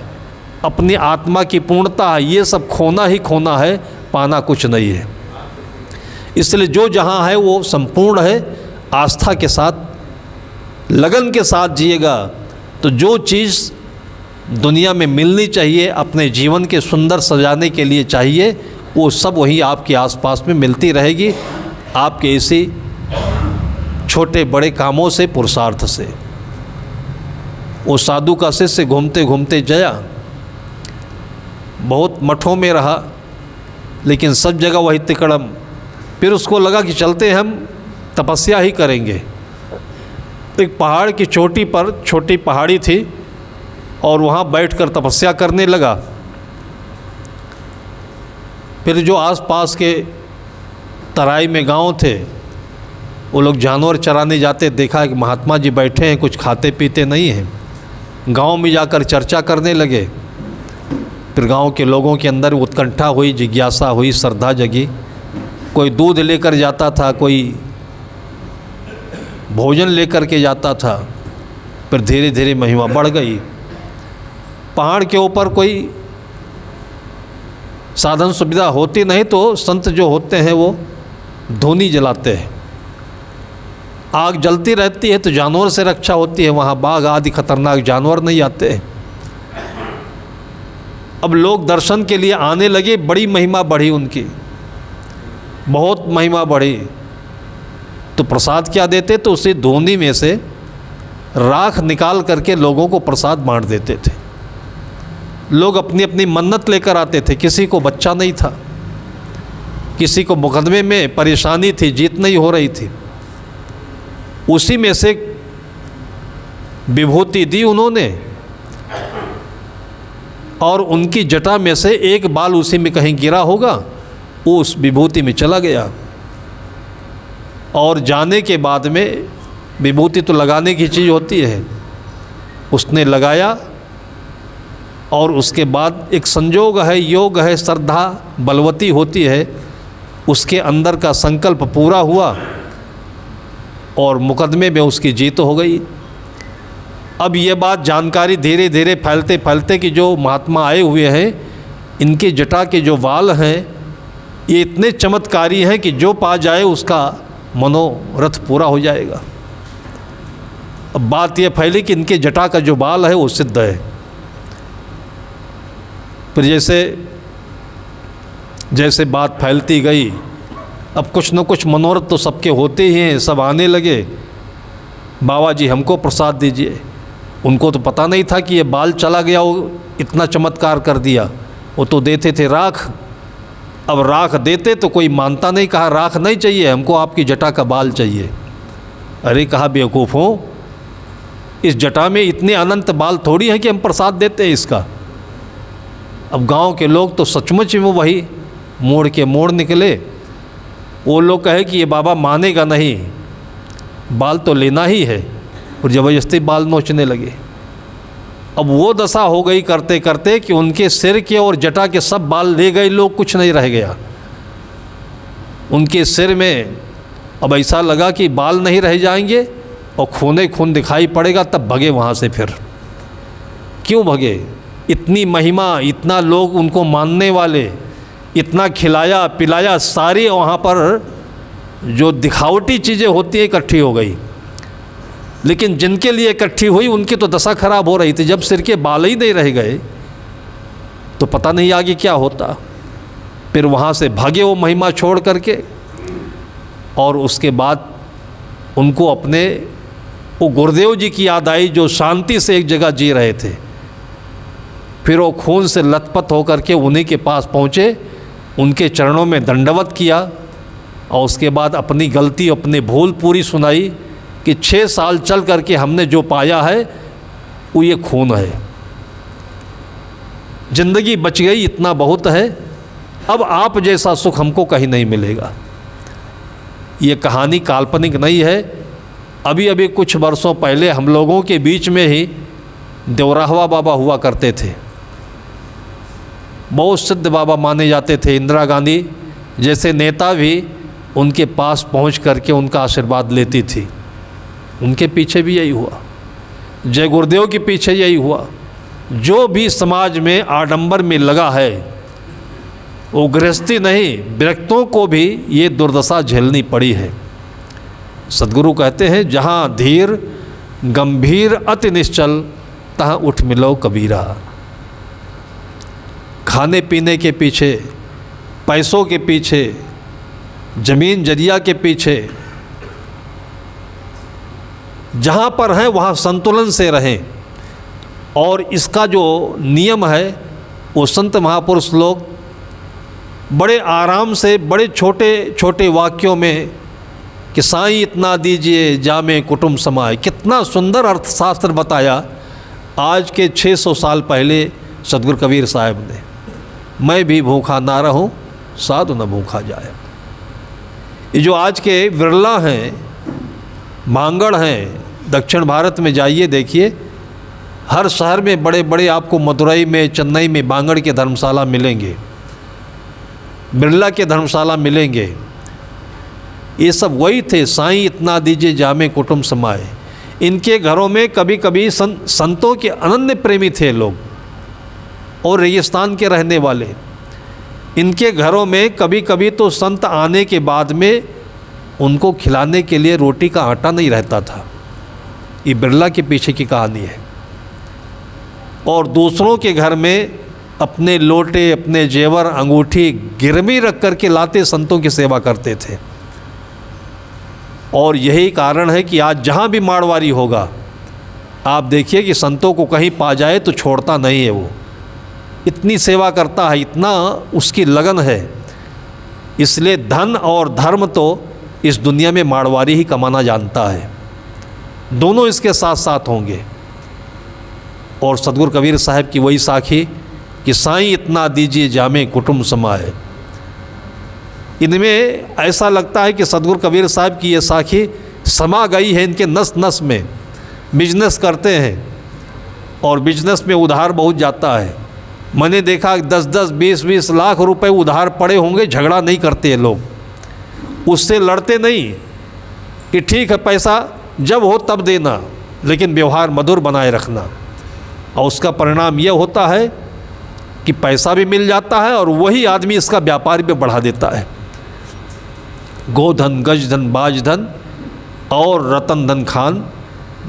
अपनी आत्मा की पूर्णता है, ये सब खोना ही खोना है, पाना कुछ नहीं है। इसलिए जो जहाँ है वो संपूर्ण है। आस्था के साथ, लगन के साथ जिएगा तो जो चीज़ दुनिया में मिलनी चाहिए, अपने जीवन के सुंदर सजाने के लिए चाहिए, वो सब वही आपके आसपास में मिलती रहेगी, आपके इसी छोटे बड़े कामों से, पुरुषार्थ से। वो साधु का शिष्य घूमते घूमते गया, बहुत मठों में रहा, लेकिन सब जगह वही तिकड़म। फिर उसको लगा कि चलते हम तपस्या ही करेंगे। एक पहाड़ की चोटी पर, छोटी पहाड़ी थी, और वहाँ बैठकर तपस्या करने लगा। फिर जो आसपास के तराई में गांव थे, वो लोग जानवर चराने जाते, देखा कि महात्मा जी बैठे हैं, कुछ खाते पीते नहीं हैं। गांव में जाकर चर्चा करने लगे। फिर गांव के लोगों के अंदर उत्कंठा हुई, जिज्ञासा हुई, श्रद्धा जगी। कोई दूध लेकर जाता था, कोई भोजन लेकर के जाता था। फिर धीरे धीरे महिमा बढ़ गई। पहाड़ के ऊपर कोई साधन सुविधा होती नहीं तो संत जो होते हैं वो धूनी जलाते हैं। आग जलती रहती है तो जानवर से रक्षा होती है, वहाँ बाघ आदि खतरनाक जानवर नहीं आते। अब लोग दर्शन के लिए आने लगे, बड़ी महिमा बढ़ी उनकी, बहुत महिमा बढ़ी। तो प्रसाद क्या देते, तो उसी धूनी में से राख निकाल करके लोगों को प्रसाद बांट देते थे। लोग अपनी अपनी मन्नत लेकर आते थे। किसी को बच्चा नहीं था, किसी को मुकदमे में परेशानी थी, जीत नहीं हो रही थी, उसी में से विभूति दी उन्होंने, और उनकी जटा में से एक बाल उसी में कहीं गिरा होगा, वो उस विभूति में चला गया। और जाने के बाद में विभूति तो लगाने की चीज़ होती है, उसने लगाया और उसके बाद एक संजोग है, योग है, श्रद्धा बलवती होती है, उसके अंदर का संकल्प पूरा हुआ और मुकदमे में उसकी जीत हो गई। अब ये बात जानकारी धीरे धीरे फैलते फैलते कि जो महात्मा आए हुए हैं, इनके जटा के जो वाल हैं ये इतने चमत्कारी हैं कि जो पा जाए उसका मनोरथ पूरा हो जाएगा। अब बात ये फैली कि इनके जटा का जो बाल है वो सिद्ध है। फिर जैसे बात फैलती गई, अब कुछ न कुछ मनोरथ तो सबके होते ही हैं। सब आने लगे, बाबा जी हमको प्रसाद दीजिए। उनको तो पता नहीं था कि ये बाल चला गया, वो इतना चमत्कार कर दिया। वो तो देते थे राख। अब राख देते तो कोई मानता नहीं, कहा राख नहीं चाहिए हमको, आपकी जटा का बाल चाहिए। अरे कहा बेवकूफ़ हो, इस जटा में इतने अनंत बाल थोड़ी हैं कि हम प्रसाद देते हैं इसका। अब गांव के लोग तो सचमुच में वही मोड़ के मोड़ निकले। वो लोग कहे कि ये बाबा मानेगा नहीं, बाल तो लेना ही है, और ज़बरदस्ती बाल नोचने लगे। अब वो दशा हो गई करते करते कि उनके सिर के और जटा के सब बाल ले गए लोग, कुछ नहीं रह गया उनके सिर में। अब ऐसा लगा कि बाल नहीं रह जाएंगे और खूने खून दिखाई पड़ेगा, तब भगे वहाँ से। फिर क्यों भगे? इतनी महिमा, इतना लोग उनको मानने वाले, इतना खिलाया पिलाया, सारी वहाँ पर जो दिखावटी चीज़ें होती हैं इकट्ठी हो गई। लेकिन जिनके लिए इकट्ठी हुई उनकी तो दशा खराब हो रही थी। जब सिर के बाल ही नहीं रह गए तो पता नहीं आगे क्या होता। फिर वहाँ से भागे वो महिमा छोड़ करके, और उसके बाद उनको अपने वो गुरुदेव जी की याद आई जो शांति से एक जगह जी रहे थे। फिर वो खून से लथपथ होकर के उन्हीं के पास पहुँचे, उनके चरणों में दंडवत किया, और उसके बाद अपनी गलती, अपनी भूल पूरी सुनाई कि 6 साल चल करके हमने जो पाया है वो ये खून है, जिंदगी बच गई, इतना बहुत है, अब आप जैसा सुख हमको कहीं नहीं मिलेगा। ये कहानी काल्पनिक नहीं है। अभी अभी कुछ वर्षों पहले हम लोगों के बीच में ही देवराहवा बाबा हुआ करते थे, बहुत सिद्ध बाबा माने जाते थे। इंदिरा गांधी जैसे नेता भी उनके पास पहुंच करके उनका आशीर्वाद लेती थी। उनके पीछे भी यही हुआ, जय गुरुदेव के पीछे यही हुआ। जो भी समाज में आडंबर में लगा है वो गृहस्थी नहीं, विरक्तों को भी ये दुर्दशा झेलनी पड़ी है। सद्गुरु कहते हैं, जहाँ धीर गंभीर अति निश्चल तहाँ उठ मिलो कबीरा। खाने पीने के पीछे, पैसों के पीछे, जमीन जरिया के पीछे, जहाँ पर हैं वहाँ संतुलन से रहें। और इसका जो नियम है वो संत महापुरुष लोग बड़े आराम से, बड़े छोटे छोटे वाक्यों में कि साईं इतना दीजिए जामे कुटुंब समाए, कितना सुंदर अर्थशास्त्र बताया। आज के 600 साल पहले सतगुरु कबीर साहब ने, मैं भी भूखा ना रहूं साधु न भूखा जाए। ये जो आज के विरला हैं, मांगड़ हैं, दक्षिण भारत में जाइए देखिए, हर शहर में बड़े बड़े आपको मदुरई में, चेन्नई में बांगड़ के धर्मशाला मिलेंगे, बिरला के धर्मशाला मिलेंगे। ये सब वही थे, साईं इतना दीजिए जामे कुटुंब समाए। इनके घरों में कभी कभी संतों के अनन्य प्रेमी थे लोग, और रेगिस्तान के रहने वाले। इनके घरों में कभी कभी तो संत आने के बाद में उनको खिलाने के लिए रोटी का आटा नहीं रहता था। ये बिरला के पीछे की कहानी है। और दूसरों के घर में अपने लोटे, अपने जेवर, अंगूठी गिरवी रख कर के लाते संतों की सेवा करते थे। और यही कारण है कि आज जहाँ भी मारवाड़ी होगा, आप देखिए कि संतों को कहीं पा जाए तो छोड़ता नहीं है। वो इतनी सेवा करता है, इतना उसकी लगन है। इसलिए धन और धर्म तो इस दुनिया में मारवाड़ी ही कमाना जानता है। दोनों इसके साथ साथ होंगे। और सतगुरु कबीर साहब की वही साखी कि साईं इतना दीजिए जामे कुटुंब समाए। इनमें ऐसा लगता है कि सतगुरु कबीर साहब की ये साखी समा गई है इनके नस नस में। बिजनेस करते हैं और बिजनेस में उधार बहुत जाता है। मैंने देखा 10-10, 20-20 लाख रुपए उधार पड़े होंगे, झगड़ा नहीं करते हैं लोग, उससे लड़ते नहीं कि ठीक है पैसा जब हो तब देना, लेकिन व्यवहार मधुर बनाए रखना। और उसका परिणाम यह होता है कि पैसा भी मिल जाता है और वही आदमी इसका व्यापार भी बढ़ा देता है। गोधन, गजधन, बाजधन और रतन धन खान,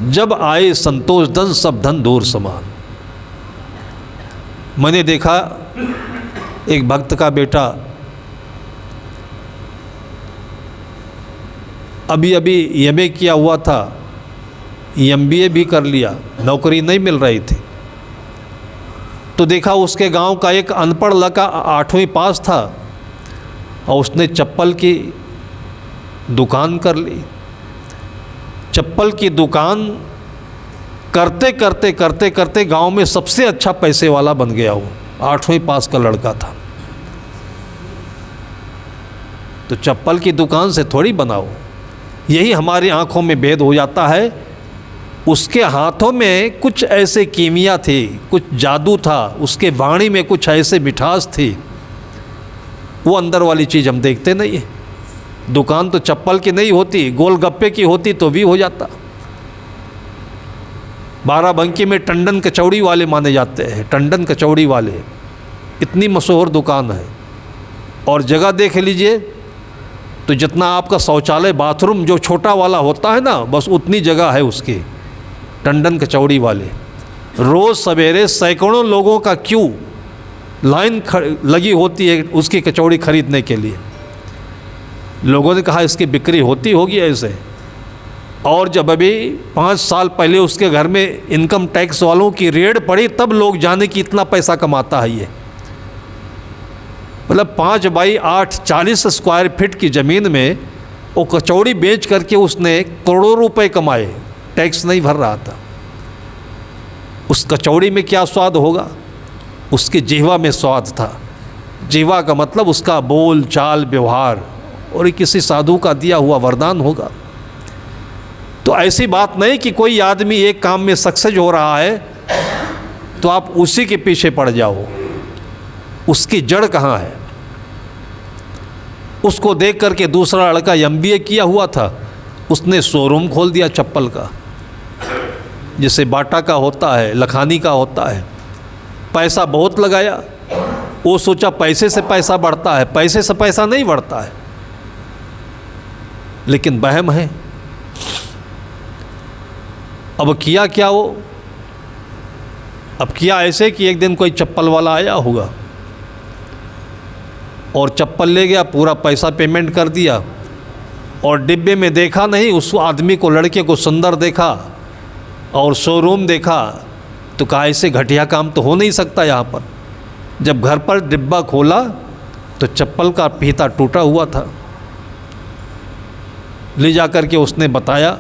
जब आए संतोष धन सब धन दूर समान। मैंने देखा एक भक्त का बेटा अभी अभी एमए किया हुआ था, एमबीए भी कर लिया, नौकरी नहीं मिल रही थी। तो देखा उसके गांव का एक अनपढ़ लड़का 8वीं पास था और उसने चप्पल की दुकान कर ली। चप्पल की दुकान करते करते करते करते गांव में सबसे अच्छा पैसे वाला बन गया। वो 8वीं पास का लड़का था। तो चप्पल की दुकान से थोड़ी बनाओ, यही हमारी आंखों में भेद हो जाता है। उसके हाथों में कुछ ऐसे कीमिया थी, कुछ जादू था, उसके वाणी में कुछ ऐसे मिठास थी, वो अंदर वाली चीज़ हम देखते नहीं है। दुकान तो चप्पल की नहीं होती, गोलगप्पे की होती तो भी हो जाता। बाराबंकी में टंडन कचौड़ी वाले माने जाते हैं, टंडन कचौड़ी वाले, इतनी मशहूर दुकान है। और जगह देख लीजिए तो जितना आपका शौचालय बाथरूम जो छोटा वाला होता है ना, बस उतनी जगह है उसकी। टंडन कचौड़ी वाले रोज़ सवेरे सैकड़ों लोगों का क्यू लाइन लगी होती है उसकी कचौड़ी खरीदने के लिए। लोगों ने कहा इसकी बिक्री होती होगी ऐसे। और जब अभी 5 साल पहले उसके घर में इनकम टैक्स वालों की रेड पड़ी, तब लोग जाने कि इतना पैसा कमाता है ये। मतलब 5 बाई 8 40 स्क्वायर फीट की ज़मीन में वो कचौड़ी बेच करके उसने करोड़ों रुपए कमाए, टैक्स नहीं भर रहा था। उस कचौड़ी में क्या स्वाद होगा? उसके जीवा में स्वाद था। जीवा का मतलब उसका बोल चाल व्यवहार, और ये किसी साधु का दिया हुआ वरदान होगा। तो ऐसी बात नहीं कि कोई आदमी एक काम में सक्सेस हो रहा है तो आप उसी के पीछे पड़ जाओ। उसकी जड़ कहाँ है? उसको देख करके दूसरा लड़का एमबीए किया हुआ था, उसने शोरूम खोल दिया चप्पल का, जैसे बाटा का होता है, लखानी का होता है। पैसा बहुत लगाया, वो सोचा पैसे से पैसा बढ़ता है, पैसे से पैसा नहीं बढ़ता है। लेकिन वहम है। अब किया क्या वो? अब किया ऐसे कि एक दिन कोई चप्पल वाला आया होगा और चप्पल ले गया, पूरा पैसा पेमेंट कर दिया, और डिब्बे में देखा नहीं उस आदमी को, लड़के को सुंदर देखा और शोरूम देखा, तो कहा ऐसे घटिया काम तो हो नहीं सकता यहाँ पर। जब घर पर डिब्बा खोला तो चप्पल का फीता टूटा हुआ था। ले जा कर के उसने बताया,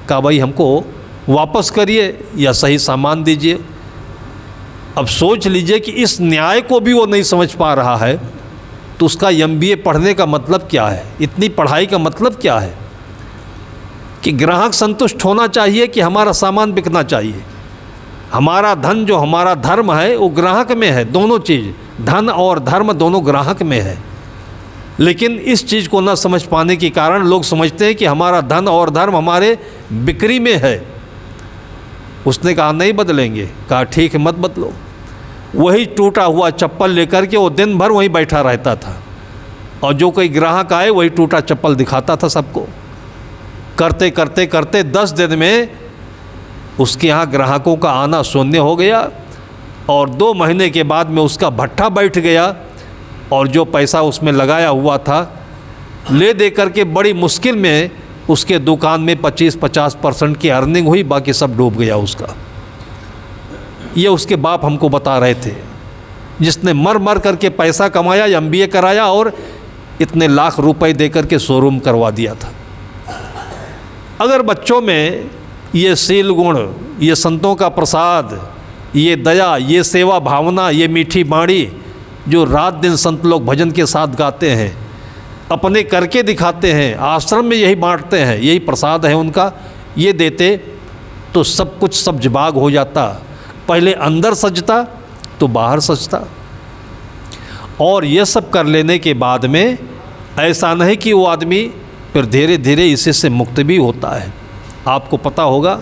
कहा भाई हमको वापस करिए या सही सामान दीजिए। अब सोच लीजिए कि इस न्याय को भी वो नहीं समझ पा रहा है, तो उसका MBA पढ़ने का मतलब क्या है, इतनी पढ़ाई का मतलब क्या है? कि ग्राहक संतुष्ट होना चाहिए कि हमारा सामान बिकना चाहिए। हमारा धन जो हमारा धर्म है वो ग्राहक में है, दोनों चीज़, धन और धर्म दोनों ग्राहक में है। लेकिन इस चीज़ को न समझ पाने के कारण लोग समझते हैं कि हमारा धन और धर्म हमारे बिक्री में है। उसने कहा नहीं बदलेंगे। कहा ठीक है मत बदलो। वही टूटा हुआ चप्पल लेकर के वो दिन भर वहीं बैठा रहता था, और जो कोई ग्राहक आए वही टूटा चप्पल दिखाता था सबको। करते करते करते 10 दिन में उसके यहाँ ग्राहकों का आना शून्य हो गया, और 2 महीने के बाद में उसका भट्ठा बैठ गया, और जो पैसा उसमें लगाया हुआ था ले दे करके बड़ी मुश्किल में उसके दुकान में 25-50% की अर्निंग हुई, बाकी सब डूब गया उसका। ये उसके बाप हमको बता रहे थे, जिसने मर मर करके पैसा कमाया, MBA कराया और इतने लाख रुपए दे करके शोरूम करवा दिया था। अगर बच्चों में ये शील गुण, ये संतों का प्रसाद, ये दया, ये सेवा भावना, ये मीठी बाणी जो रात दिन संत लोग भजन के साथ गाते हैं, अपने करके दिखाते हैं, आश्रम में यही बांटते हैं, यही प्रसाद है उनका, ये देते तो सब कुछ सब जबाग हो जाता। पहले अंदर सजता तो बाहर सजता। और ये सब कर लेने के बाद में ऐसा नहीं कि वो आदमी फिर धीरे धीरे इसी से मुक्त भी होता है। आपको पता होगा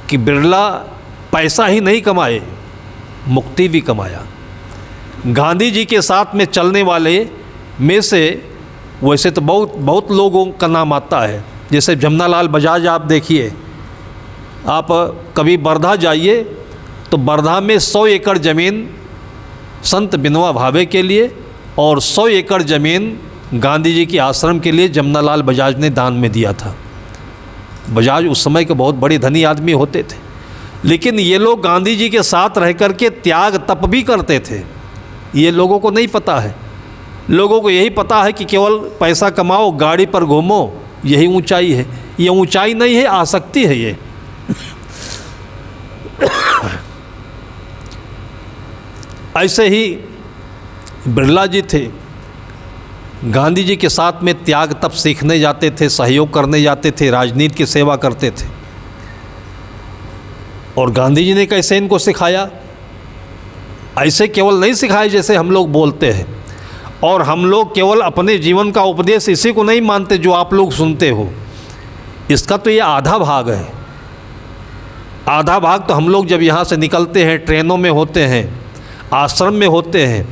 कि बिरला पैसा ही नहीं कमाए, मुक्ति भी कमाया। गांधी जी के साथ में चलने वाले में से वैसे तो बहुत लोगों का नाम आता है, जैसे जमनालाल बजाज। आप देखिए, आप कभी वर्धा जाइए तो वर्धा में 100 एकड़ ज़मीन संत विनोबा भावे के लिए और 100 एकड़ ज़मीन गांधी जी के आश्रम के लिए जमनालाल बजाज ने दान में दिया था। बजाज उस समय के बहुत बड़े धनी आदमी होते थे, लेकिन ये लोग गांधी जी के साथ रह कर के त्याग तप भी करते थे। ये लोगों को नहीं पता है। लोगों को यही पता है कि केवल पैसा कमाओ, गाड़ी पर घूमो, यही ऊंचाई है। ये ऊंचाई नहीं है, आसक्ति है ये। ऐसे ही बिरला जी थे, गांधी जी के साथ में त्याग तप सीखने जाते थे, सहयोग करने जाते थे, राजनीति की सेवा करते थे। और गांधी जी ने कैसे इनको सिखाया? ऐसे केवल नहीं सिखाया जैसे हम लोग बोलते हैं। और हम लोग केवल अपने जीवन का उपदेश इसी को नहीं मानते जो आप लोग सुनते हो। इसका तो ये आधा भाग है। आधा भाग तो हम लोग जब यहाँ से निकलते हैं, ट्रेनों में होते हैं, आश्रम में होते हैं,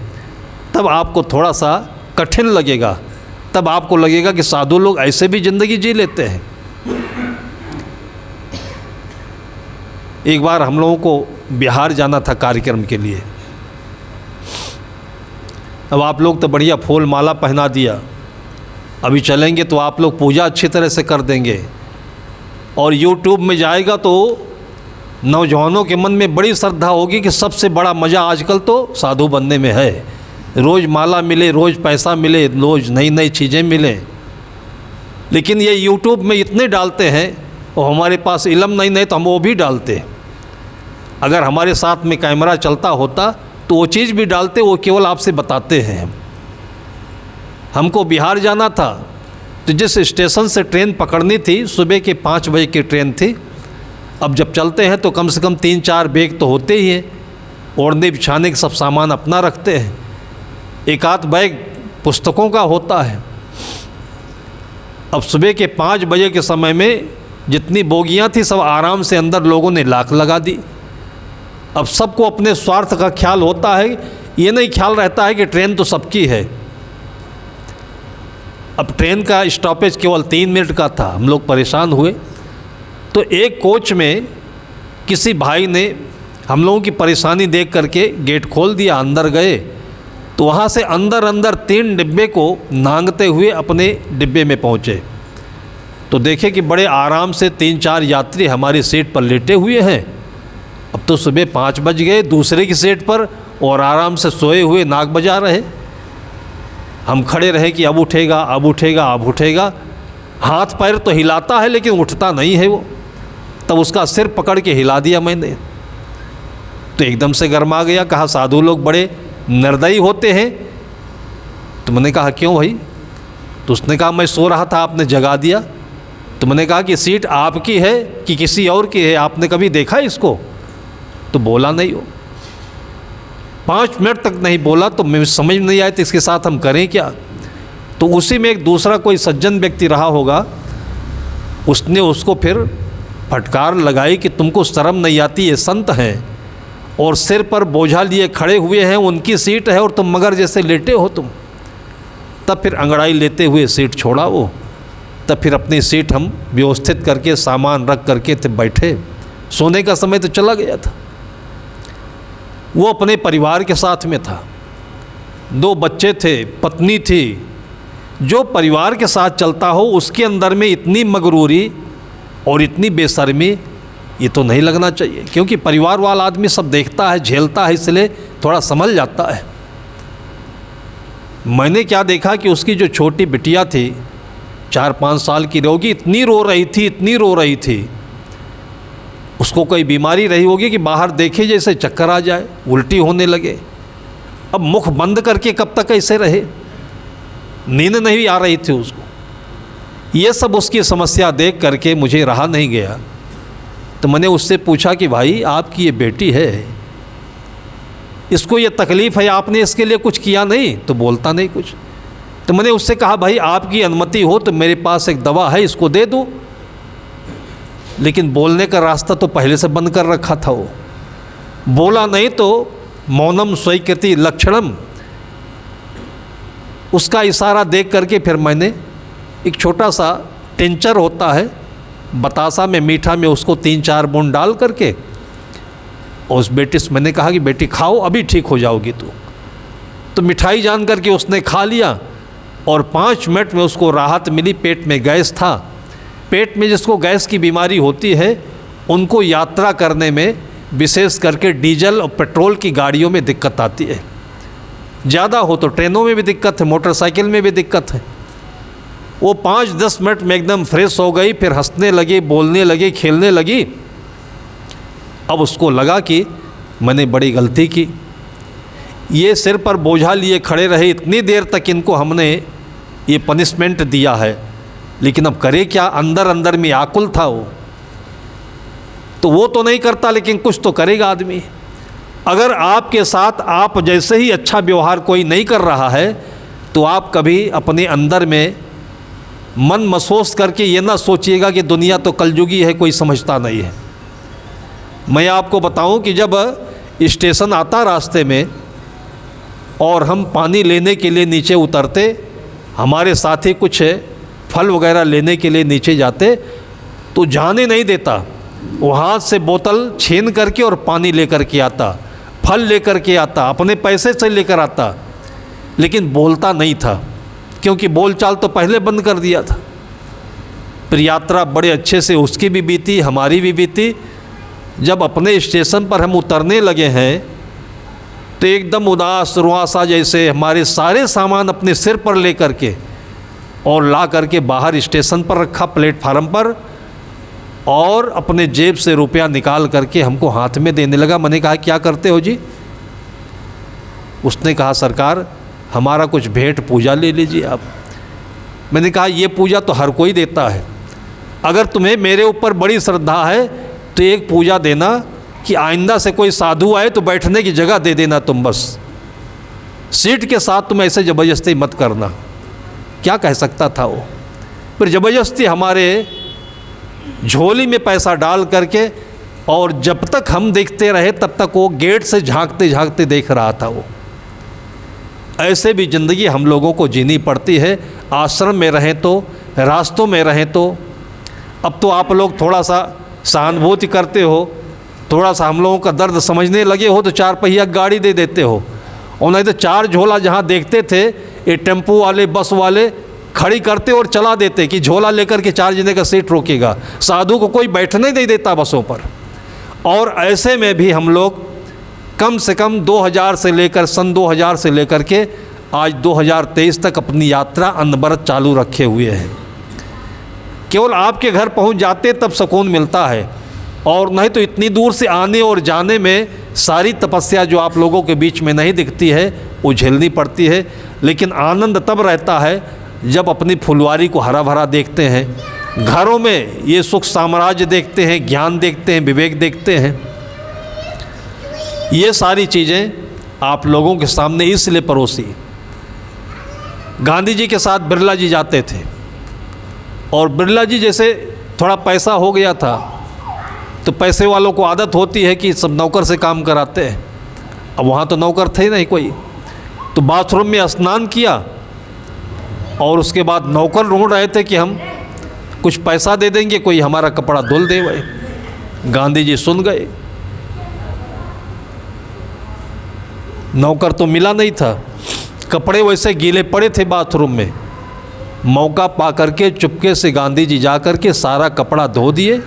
तब आपको थोड़ा सा कठिन लगेगा। तब आपको लगेगा कि साधु लोग ऐसे भी ज़िंदगी जी लेते हैं। एक बार हम लोगों को बिहार जाना था कार्यक्रम के लिए। अब आप लोग तो बढ़िया फूल माला पहना दिया, अभी चलेंगे तो आप लोग पूजा अच्छी तरह से कर देंगे, और YouTube में जाएगा तो नौजवानों के मन में बड़ी श्रद्धा होगी कि सबसे बड़ा मज़ा आजकल तो साधु बनने में है। रोज़ माला मिले, रोज़ पैसा मिले, रोज़ नई नई चीज़ें मिलें। लेकिन ये YouTube में इतने डालते हैं, और हमारे पास इल्म नहीं तो हम वो भी डालते। अगर हमारे साथ में कैमरा चलता होता तो वो चीज़ भी डालते, वो केवल आपसे बताते हैं। हमको बिहार जाना था, तो जिस स्टेशन से ट्रेन पकड़नी थी, सुबह के 5 बजे की ट्रेन थी। अब जब चलते हैं तो कम से कम 3-4 बैग तो होते ही हैं, ओढ़ने बिछाने के सब सामान अपना रखते हैं। एक आध बैग पुस्तकों का होता है। अब सुबह के 5 बजे के समय में जितनी बोगियां थी सब आराम से अंदर लोगों ने लाख लगा दी। अब सबको अपने स्वार्थ का ख्याल होता है, ये नहीं ख्याल रहता है कि ट्रेन तो सबकी है। अब ट्रेन का स्टॉपेज केवल 3 मिनट का था, हम लोग परेशान हुए। तो एक कोच में किसी भाई ने हम लोगों की परेशानी देख करके गेट खोल दिया, अंदर गए तो वहाँ से अंदर 3 डिब्बे को नांगते हुए अपने डिब्बे में पहुँचे। तो देखे कि बड़े आराम से 3-4 यात्री हमारी सीट पर लेटे हुए हैं। अब तो सुबह 5 बज गए, दूसरे की सीट पर और आराम से सोए हुए नाक बजा रहे। हम खड़े रहे कि अब उठेगा, अब उठेगा, अब उठेगा। हाथ पैर तो हिलाता है लेकिन उठता नहीं है वो। तब उसका सिर पकड़ के हिला दिया मैंने। तो एकदम से गर्मा गया, कहा साधु लोग बड़े निर्दयी होते हैं। तो मैंने कहा क्यों भाई? तो उसने कहा मैं सो रहा था, आपने जगा दिया। तो मैंने कहा कि सीट आपकी है कि किसी और की है, आपने कभी देखा इसको? तो बोला नहीं हो। 5 मिनट तक नहीं बोला। तो मैं समझ नहीं आया तो इसके साथ हम करें क्या। तो उसी में एक दूसरा कोई सज्जन व्यक्ति रहा होगा, उसने उसको फिर फटकार लगाई कि तुमको शर्म नहीं आती, ये संत हैं और सिर पर बोझा लिए खड़े हुए हैं, उनकी सीट है और तुम मगर जैसे लेटे हो तुम। तब फिर अंगड़ाई लेते हुए सीट छोड़ा वो। तब फिर अपनी सीट हम व्यवस्थित करके सामान रख करके थे बैठे। सोने का समय तो चला गया था। वो अपने परिवार के साथ में था, 2 बच्चे थे, पत्नी थी। जो परिवार के साथ चलता हो उसके अंदर में इतनी मगरूरी और इतनी बेशर्मी ये तो नहीं लगना चाहिए, क्योंकि परिवार वाला आदमी सब देखता है, झेलता है, इसलिए थोड़ा संभल जाता है। मैंने क्या देखा कि उसकी जो छोटी बिटिया थी 4-5 साल की होगी, इतनी रो रही थी, इतनी रो रही थी। उसको कोई बीमारी रही होगी कि बाहर देखे जैसे चक्कर आ जाए, उल्टी होने लगे। अब मुख बंद करके कब तक ऐसे रहे, नींद नहीं आ रही थी उसको। ये सब उसकी समस्या देख करके मुझे रहा नहीं गया। तो मैंने उससे पूछा कि भाई आपकी ये बेटी है, इसको ये तकलीफ़ है, आपने इसके लिए कुछ किया नहीं? तो बोलता नहीं कुछ। तो मैंने उससे कहा भाई आपकी अनुमति हो तो मेरे पास एक दवा है, इसको दे दो। लेकिन बोलने का रास्ता तो पहले से बंद कर रखा था वो। बोला नहीं तो मौनम स्वीकृति लक्षणम, उसका इशारा देख करके फिर मैंने एक छोटा सा टिंचर होता है, बतासा में मीठा में, उसको 3-4 बूंद डाल करके और उस बेटी से मैंने कहा कि बेटी खाओ, अभी ठीक हो जाओगी तू। तो मिठाई जान करके उसने खा लिया और 5 मिनट में उसको राहत मिली। पेट में गैस था। पेट में जिसको गैस की बीमारी होती है उनको यात्रा करने में विशेष करके डीजल और पेट्रोल की गाड़ियों में दिक्कत आती है। ज़्यादा हो तो ट्रेनों में भी दिक्कत है, मोटरसाइकिल में भी दिक्कत है। वो 5-10 मिनट में एकदम फ्रेश हो गई, फिर हंसने लगी, बोलने लगी, खेलने लगी। अब उसको लगा कि मैंने बड़ी गलती की, ये सिर पर बोझा लिए खड़े रहे इतनी देर तक, इनको हमने ये पनिशमेंट दिया है, लेकिन अब करे क्या। अंदर अंदर में आकुल था वो। तो वो तो नहीं करता लेकिन कुछ तो करेगा आदमी। अगर आपके साथ आप जैसे ही अच्छा व्यवहार कोई नहीं कर रहा है तो आप कभी अपने अंदर में मन महसूस करके ये ना सोचिएगा कि दुनिया तो कलयुगी है, कोई समझता नहीं है। मैं आपको बताऊं कि जब स्टेशन आता रास्ते में और हम पानी लेने के लिए नीचे उतरते, हमारे साथी कुछ फल वगैरह लेने के लिए नीचे जाते, तो जाने नहीं देता। वो हाथ से बोतल छीन करके और पानी लेकर के आता, फल लेकर के आता, अपने पैसे से लेकर आता, लेकिन बोलता नहीं था, क्योंकि बोलचाल तो पहले बंद कर दिया था। फिर यात्रा बड़े अच्छे से उसकी भी बीती, हमारी भी बीती। जब अपने स्टेशन पर हम उतरने लगे हैं तो एकदम उदास रुआसा जैसे हमारे सारे सामान अपने सिर पर ले करके और ला करके बाहर स्टेशन पर रखा, प्लेटफार्म पर, और अपने जेब से रुपया निकाल करके हमको हाथ में देने लगा। मैंने कहा क्या करते हो जी? उसने कहा सरकार हमारा कुछ भेंट पूजा ले लीजिए आप। मैंने कहा ये पूजा तो हर कोई देता है, अगर तुम्हें मेरे ऊपर बड़ी श्रद्धा है तो एक पूजा देना कि आइंदा से कोई साधु आए तो बैठने की जगह दे देना तुम, बस सीट के साथ तुम ऐसे ज़बरदस्ती मत करना। क्या कह सकता था वो? फिर ज़बरदस्ती हमारे झोली में पैसा डाल करके, और जब तक हम देखते रहे तब तक वो गेट से झांकते झांकते देख रहा था वो। ऐसे भी ज़िंदगी हम लोगों को जीनी पड़ती है। आश्रम में रहें तो, रास्तों में रहें तो। अब तो आप लोग थोड़ा सा सहानुभूति करते हो, थोड़ा सा हम लोगों का दर्द समझने लगे हो तो 4 पहिया गाड़ी दे देते हो, और नहीं तो 4 झोला जहाँ देखते थे ये टेम्पो वाले, बस वाले खड़ी करते और चला देते कि झोला लेकर के 4 जने का सीट रोकेगा। साधु को कोई बैठने नहीं देता बसों पर। और ऐसे में भी हम लोग कम से कम 2000 से लेकर सन 2000 से लेकर के आज 2023 तक अपनी यात्रा अनवरत चालू रखे हुए हैं। केवल आपके घर पहुंच जाते तब सुकून मिलता है, और नहीं तो इतनी दूर से आने और जाने में सारी तपस्या जो आप लोगों के बीच में नहीं दिखती है वो झेलनी पड़ती है, लेकिन आनंद तब रहता है जब अपनी फुलवारी को हरा भरा देखते हैं, घरों में ये सुख साम्राज्य देखते हैं, ज्ञान देखते हैं, विवेक देखते हैं। ये सारी चीज़ें आप लोगों के सामने इसलिए परोसी। गांधी जी के साथ बिरला जी जाते थे और बिरला जी जैसे थोड़ा पैसा हो गया था तो पैसे वालों को आदत होती है कि सब नौकर से काम कराते हैं। अब वहाँ तो नौकर थे ही नहीं कोई, तो बाथरूम में स्नान किया और उसके बाद नौकर ढूंढ रहे थे कि हम कुछ पैसा दे देंगे, कोई हमारा कपड़ा धुल दे भाई। गांधी जी सुन गए, नौकर तो मिला नहीं था, कपड़े वैसे गीले पड़े थे बाथरूम में। मौका पा करके चुपके से गांधी जी जा कर के सारा कपड़ा धो दिए,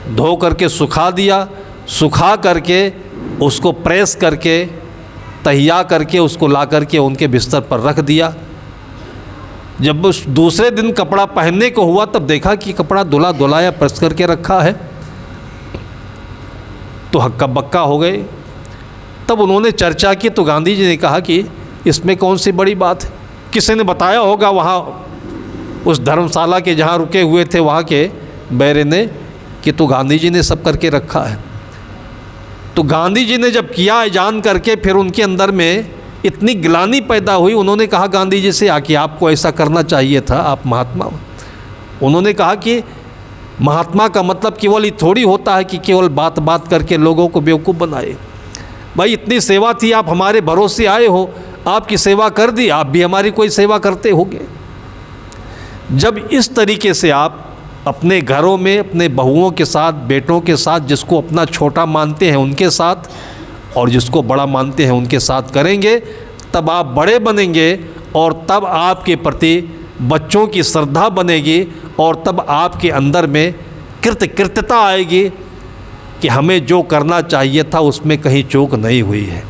धो करके सुखा दिया, सुखा करके उसको प्रेस करके तहिया करके उसको ला करके उनके बिस्तर पर रख दिया। जब उस दूसरे दिन कपड़ा पहनने को हुआ तब देखा कि कपड़ा धुला धुलाया प्रेस करके रखा है, तो हक्का बक्का हो गए। तब उन्होंने चर्चा की तो गांधी जी ने कहा कि इसमें कौन सी बड़ी बात है, किसी ने बताया होगा वहाँ उस धर्मशाला के जहाँ रुके हुए थे वहाँ के बैरे ने कि तो गांधी जी ने सब करके रखा है। तो गांधी जी ने जब किया जान करके फिर उनके अंदर में इतनी ग्लानि पैदा हुई, उन्होंने कहा गांधी जी से कि आपको ऐसा करना चाहिए था, आप महात्मा। उन्होंने कहा कि महात्मा का मतलब केवल ये थोड़ी होता है कि केवल बात बात करके लोगों को बेवकूफ़ बनाए। भाई इतनी सेवा थी, आप हमारे भरोसे आए हो, आपकी सेवा कर दी, आप भी हमारी कोई सेवा करते होंगे। जब इस तरीके से आप अपने घरों में अपने बहुओं के साथ, बेटों के साथ, जिसको अपना छोटा मानते हैं उनके साथ और जिसको बड़ा मानते हैं उनके साथ करेंगे, तब आप बड़े बनेंगे और तब आपके प्रति बच्चों की श्रद्धा बनेगी और तब आपके अंदर में कृतकृत्यता आएगी कि हमें जो करना चाहिए था उसमें कहीं चूक नहीं हुई है।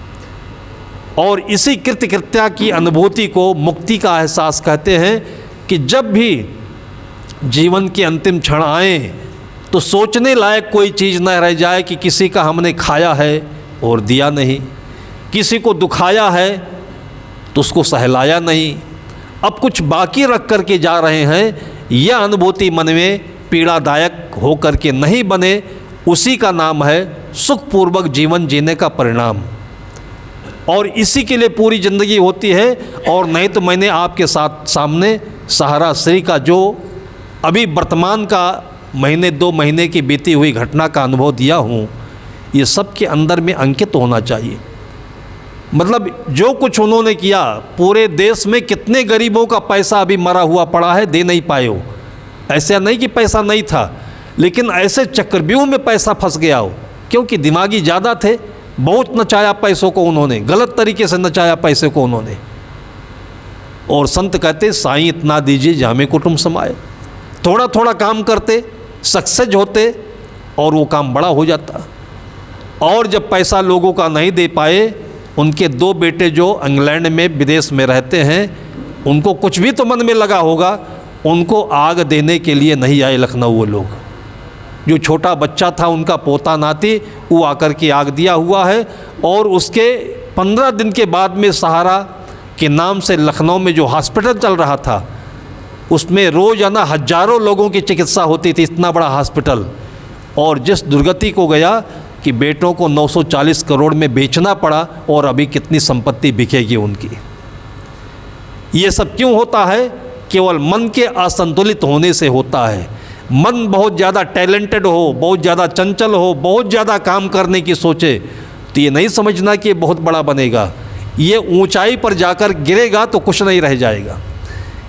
और इसी कृतकृत्यता की अनुभूति को मुक्ति का एहसास कहते हैं कि जब भी जीवन के अंतिम क्षण आए तो सोचने लायक कोई चीज़ न रह जाए कि किसी का हमने खाया है और दिया नहीं, किसी को दुखाया है तो उसको सहलाया नहीं, अब कुछ बाकी रख कर के जा रहे हैं, यह अनुभूति मन में पीड़ादायक हो कर के नहीं बने, उसी का नाम है सुखपूर्वक जीवन जीने का परिणाम। और इसी के लिए पूरी ज़िंदगी होती है। और नहीं तो मैंने आपके साथ सामने सहारा श्री का जो अभी वर्तमान का महीने 2 महीने की बीती हुई घटना का अनुभव दिया हूँ, ये सब के अंदर में अंकित होना चाहिए। मतलब जो कुछ उन्होंने किया, पूरे देश में कितने गरीबों का पैसा अभी मरा हुआ पड़ा है, दे नहीं पाए हो। ऐसा नहीं कि पैसा नहीं था, लेकिन ऐसे चक्रव्यूह में पैसा फंस गया हो, क्योंकि दिमागी ज़्यादा थे, बहुत नचाया पैसों को उन्होंने, गलत तरीके से नचाया पैसे को उन्होंने। और संत कहते साईं इतना दीजिए जामे कुटुंब समाए। थोड़ा थोड़ा काम करते, सक्सेस होते और वो काम बड़ा हो जाता। और जब पैसा लोगों का नहीं दे पाए, उनके 2 बेटे जो इंग्लैंड में विदेश में रहते हैं, उनको कुछ भी तो मन में लगा होगा, उनको आग देने के लिए नहीं आए लखनऊ वो लोग। जो छोटा बच्चा था उनका पोता नाती, वो आकर के आग दिया हुआ है। और उसके 15 दिन के बाद में सहारा के नाम से लखनऊ में जो हॉस्पिटल चल रहा था, उसमें रोज़ाना हज़ारों लोगों की चिकित्सा होती थी, इतना बड़ा हॉस्पिटल। और जिस दुर्गति को गया कि बेटों को 940 करोड़ में बेचना पड़ा, और अभी कितनी संपत्ति बिकेगी उनकी। ये सब क्यों होता है? केवल मन के असंतुलित होने से होता है। मन बहुत ज़्यादा टैलेंटेड हो, बहुत ज़्यादा चंचल हो, बहुत ज़्यादा काम करने की सोचे, तो ये नहीं समझना कि ये बहुत बड़ा बनेगा। ये ऊंचाई पर जाकर गिरेगा तो कुछ नहीं रह जाएगा।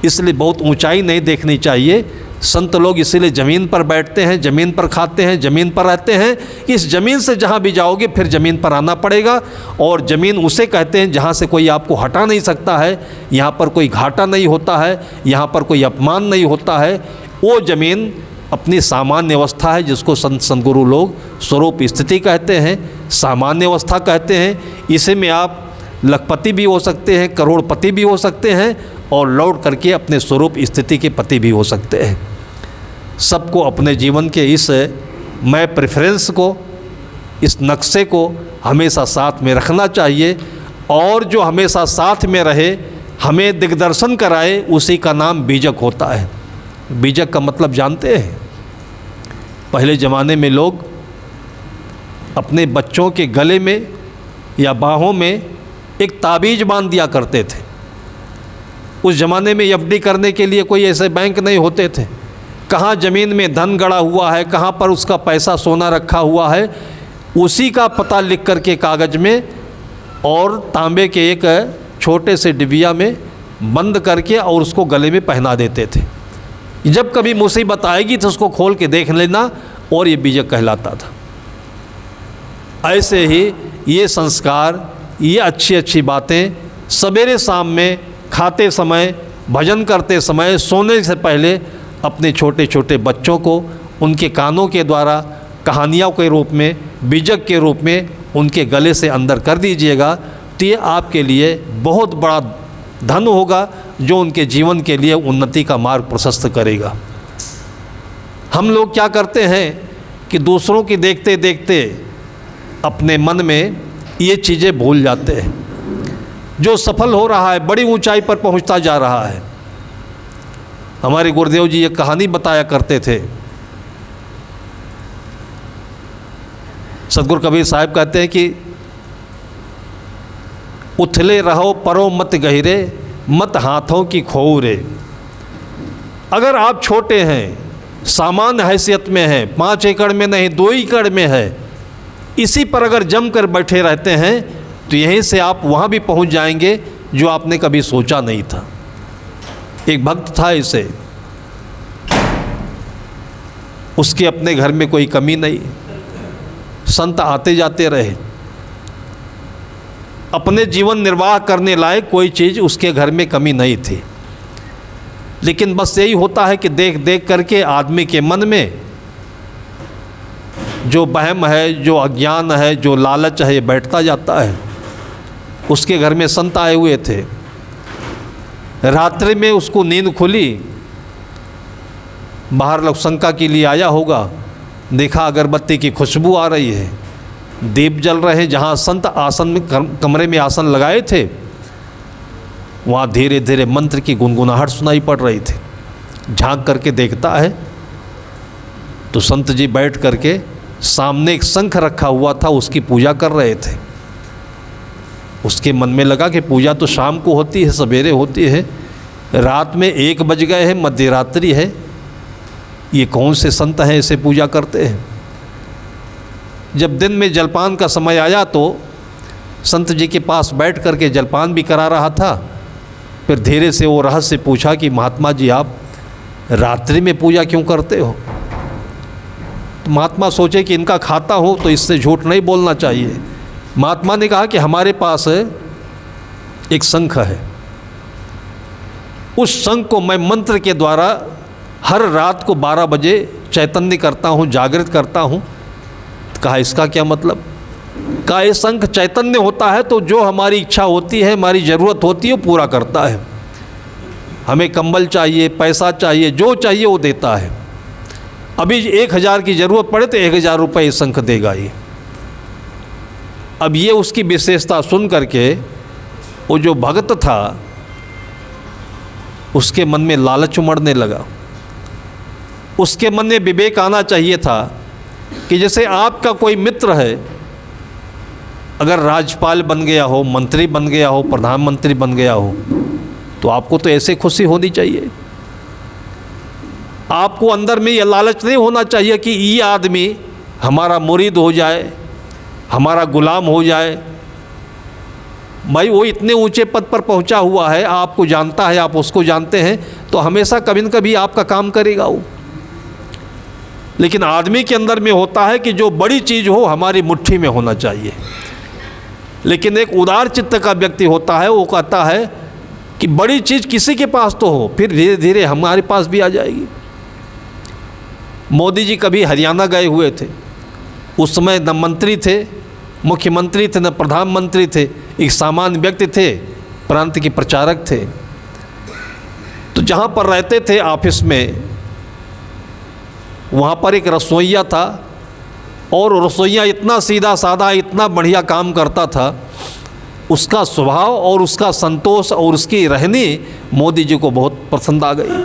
इसलिए बहुत ऊंचाई नहीं देखनी चाहिए। संत लोग इसीलिए ज़मीन पर बैठते हैं, ज़मीन पर खाते हैं, ज़मीन पर रहते हैं। इस ज़मीन से जहाँ भी जाओगे फिर ज़मीन पर आना पड़ेगा। और ज़मीन उसे कहते हैं जहाँ से कोई आपको हटा नहीं सकता है, यहाँ पर कोई घाटा नहीं होता है, यहाँ पर कोई अपमान नहीं होता है। वो ज़मीन अपनी सामान्य अवस्था है, जिसको संत संतगुरु लोग स्वरूप स्थिति कहते हैं, सामान्य अवस्था कहते हैं। इसी में आप लखपति भी हो सकते हैं, करोड़पति भी हो सकते हैं, और लौट करके अपने स्वरूप स्थिति के पति भी हो सकते हैं। सबको अपने जीवन के इस मैं प्रेफरेंस को, इस नक्शे को हमेशा साथ में रखना चाहिए, और जो हमेशा साथ में रहे, हमें दिग्दर्शन कराए, उसी का नाम बीजक होता है। बीजक का मतलब जानते हैं? पहले ज़माने में लोग अपने बच्चों के गले में या बाहों में एक ताबीज़ बांध दिया करते थे। उस ज़माने में एफडी करने के लिए कोई ऐसे बैंक नहीं होते थे। कहाँ ज़मीन में धन गड़ा हुआ है, कहाँ पर उसका पैसा सोना रखा हुआ है, उसी का पता लिख करके कागज़ में और तांबे के एक छोटे से डिबिया में बंद करके और उसको गले में पहना देते थे। जब कभी मुसीबत आएगी तो उसको खोल के देख लेना, और ये बीजक कहलाता था। ऐसे ही ये संस्कार, ये अच्छी अच्छी बातें सवेरे शाम में, खाते समय, भजन करते समय, सोने से पहले अपने छोटे छोटे बच्चों को उनके कानों के द्वारा कहानियों के रूप में, बीजक के रूप में उनके गले से अंदर कर दीजिएगा, तो ये आपके लिए बहुत बड़ा धन होगा, जो उनके जीवन के लिए उन्नति का मार्ग प्रशस्त करेगा। हम लोग क्या करते हैं कि दूसरों की देखते देखते अपने मन में ये चीज़ें भूल जाते हैं। जो सफल हो रहा है, बड़ी ऊंचाई पर पहुंचता जा रहा है। हमारे गुरुदेव जी ये कहानी बताया करते थे। सतगुरु कबीर साहब कहते हैं कि उथले रहो परो मत गहिरे, मत हाथों की खोऊ रे। अगर आप छोटे हैं, सामान्य हैसियत में हैं, 5 एकड़ में नहीं 2 एकड़ में है, इसी पर अगर जम कर बैठे रहते हैं तो यहीं से आप वहाँ भी पहुँच जाएंगे जो आपने कभी सोचा नहीं था। एक भक्त था, इसे उसके अपने घर में कोई कमी नहीं, संत आते जाते रहे, अपने जीवन निर्वाह करने लायक कोई चीज़ उसके घर में कमी नहीं थी। लेकिन बस यही होता है कि देख देख करके आदमी के मन में जो वहम है, जो अज्ञान है, जो लालच है, ये बैठता जाता है। उसके घर में संत आए हुए थे। रात्रि में उसको नींद खुली, बाहर लोग शंका के लिए आया होगा, देखा अगरबत्ती की खुशबू आ रही है, दीप जल रहे हैं। जहाँ संत आसन में कमरे में आसन लगाए थे, वहाँ धीरे धीरे मंत्र की गुनगुनाहट सुनाई पड़ रही थी। झांक करके देखता है तो संत जी बैठ करके सामने एक शंख रखा हुआ था, उसकी पूजा कर रहे थे। उसके मन में लगा कि पूजा तो शाम को होती है, सवेरे होती है, रात में 1 बज गए हैं, मध्य रात्रि है, ये कौन से संत हैं ऐसे पूजा करते हैं। जब दिन में जलपान का समय आया तो संत जी के पास बैठ करके जलपान भी करा रहा था। फिर धीरे से वो रहस्य पूछा कि महात्मा जी आप रात्रि में पूजा क्यों करते हो। तो महात्मा सोचे कि इनका खाता हो तो इससे झूठ नहीं बोलना चाहिए। महात्मा ने कहा कि हमारे पास एक शंख है, उस शंख को मैं मंत्र के द्वारा हर रात को 12 बजे चैतन्य करता हूँ, जागृत करता हूँ। कहा इसका क्या मतलब। कहा ये शंख चैतन्य होता है तो जो हमारी इच्छा होती है, हमारी ज़रूरत होती है, वो पूरा करता है। हमें कंबल चाहिए, पैसा चाहिए, जो चाहिए वो देता है। अभी 1000 की ज़रूरत पड़े तो 1000 रुपये शंख देगा ये। अब ये उसकी विशेषता सुन करके वो जो भक्त था उसके मन में लालच उमड़ने लगा। उसके मन में विवेक आना चाहिए था कि जैसे आपका कोई मित्र है, अगर राज्यपाल बन गया हो, मंत्री बन गया हो, प्रधानमंत्री बन गया हो, तो आपको तो ऐसे खुशी होनी चाहिए। आपको अंदर में ये लालच नहीं होना चाहिए कि ये आदमी हमारा मुरीद हो जाए, हमारा गुलाम हो जाए। भाई वो इतने ऊंचे पद पर पहुंचा हुआ है, आपको जानता है, आप उसको जानते हैं, तो हमेशा कभी न कभी आपका काम करेगा वो। लेकिन आदमी के अंदर में होता है कि जो बड़ी चीज़ हो हमारी मुट्ठी में होना चाहिए। लेकिन एक उदार चित्त का व्यक्ति होता है, वो कहता है कि बड़ी चीज़ किसी के पास तो हो, फिर धीरे धीरे हमारे पास भी आ जाएगी। मोदी जी कभी हरियाणा गए हुए थे। उस समय न मंत्री थे, मुख्यमंत्री थे, न प्रधानमंत्री थे, एक सामान्य व्यक्ति थे, प्रांत के प्रचारक थे। तो जहाँ पर रहते थे ऑफिस में, वहाँ पर एक रसोइया था, और रसोइया इतना सीधा साधा, इतना बढ़िया काम करता था, उसका स्वभाव और उसका संतोष और उसकी रहनी मोदी जी को बहुत पसंद आ गई।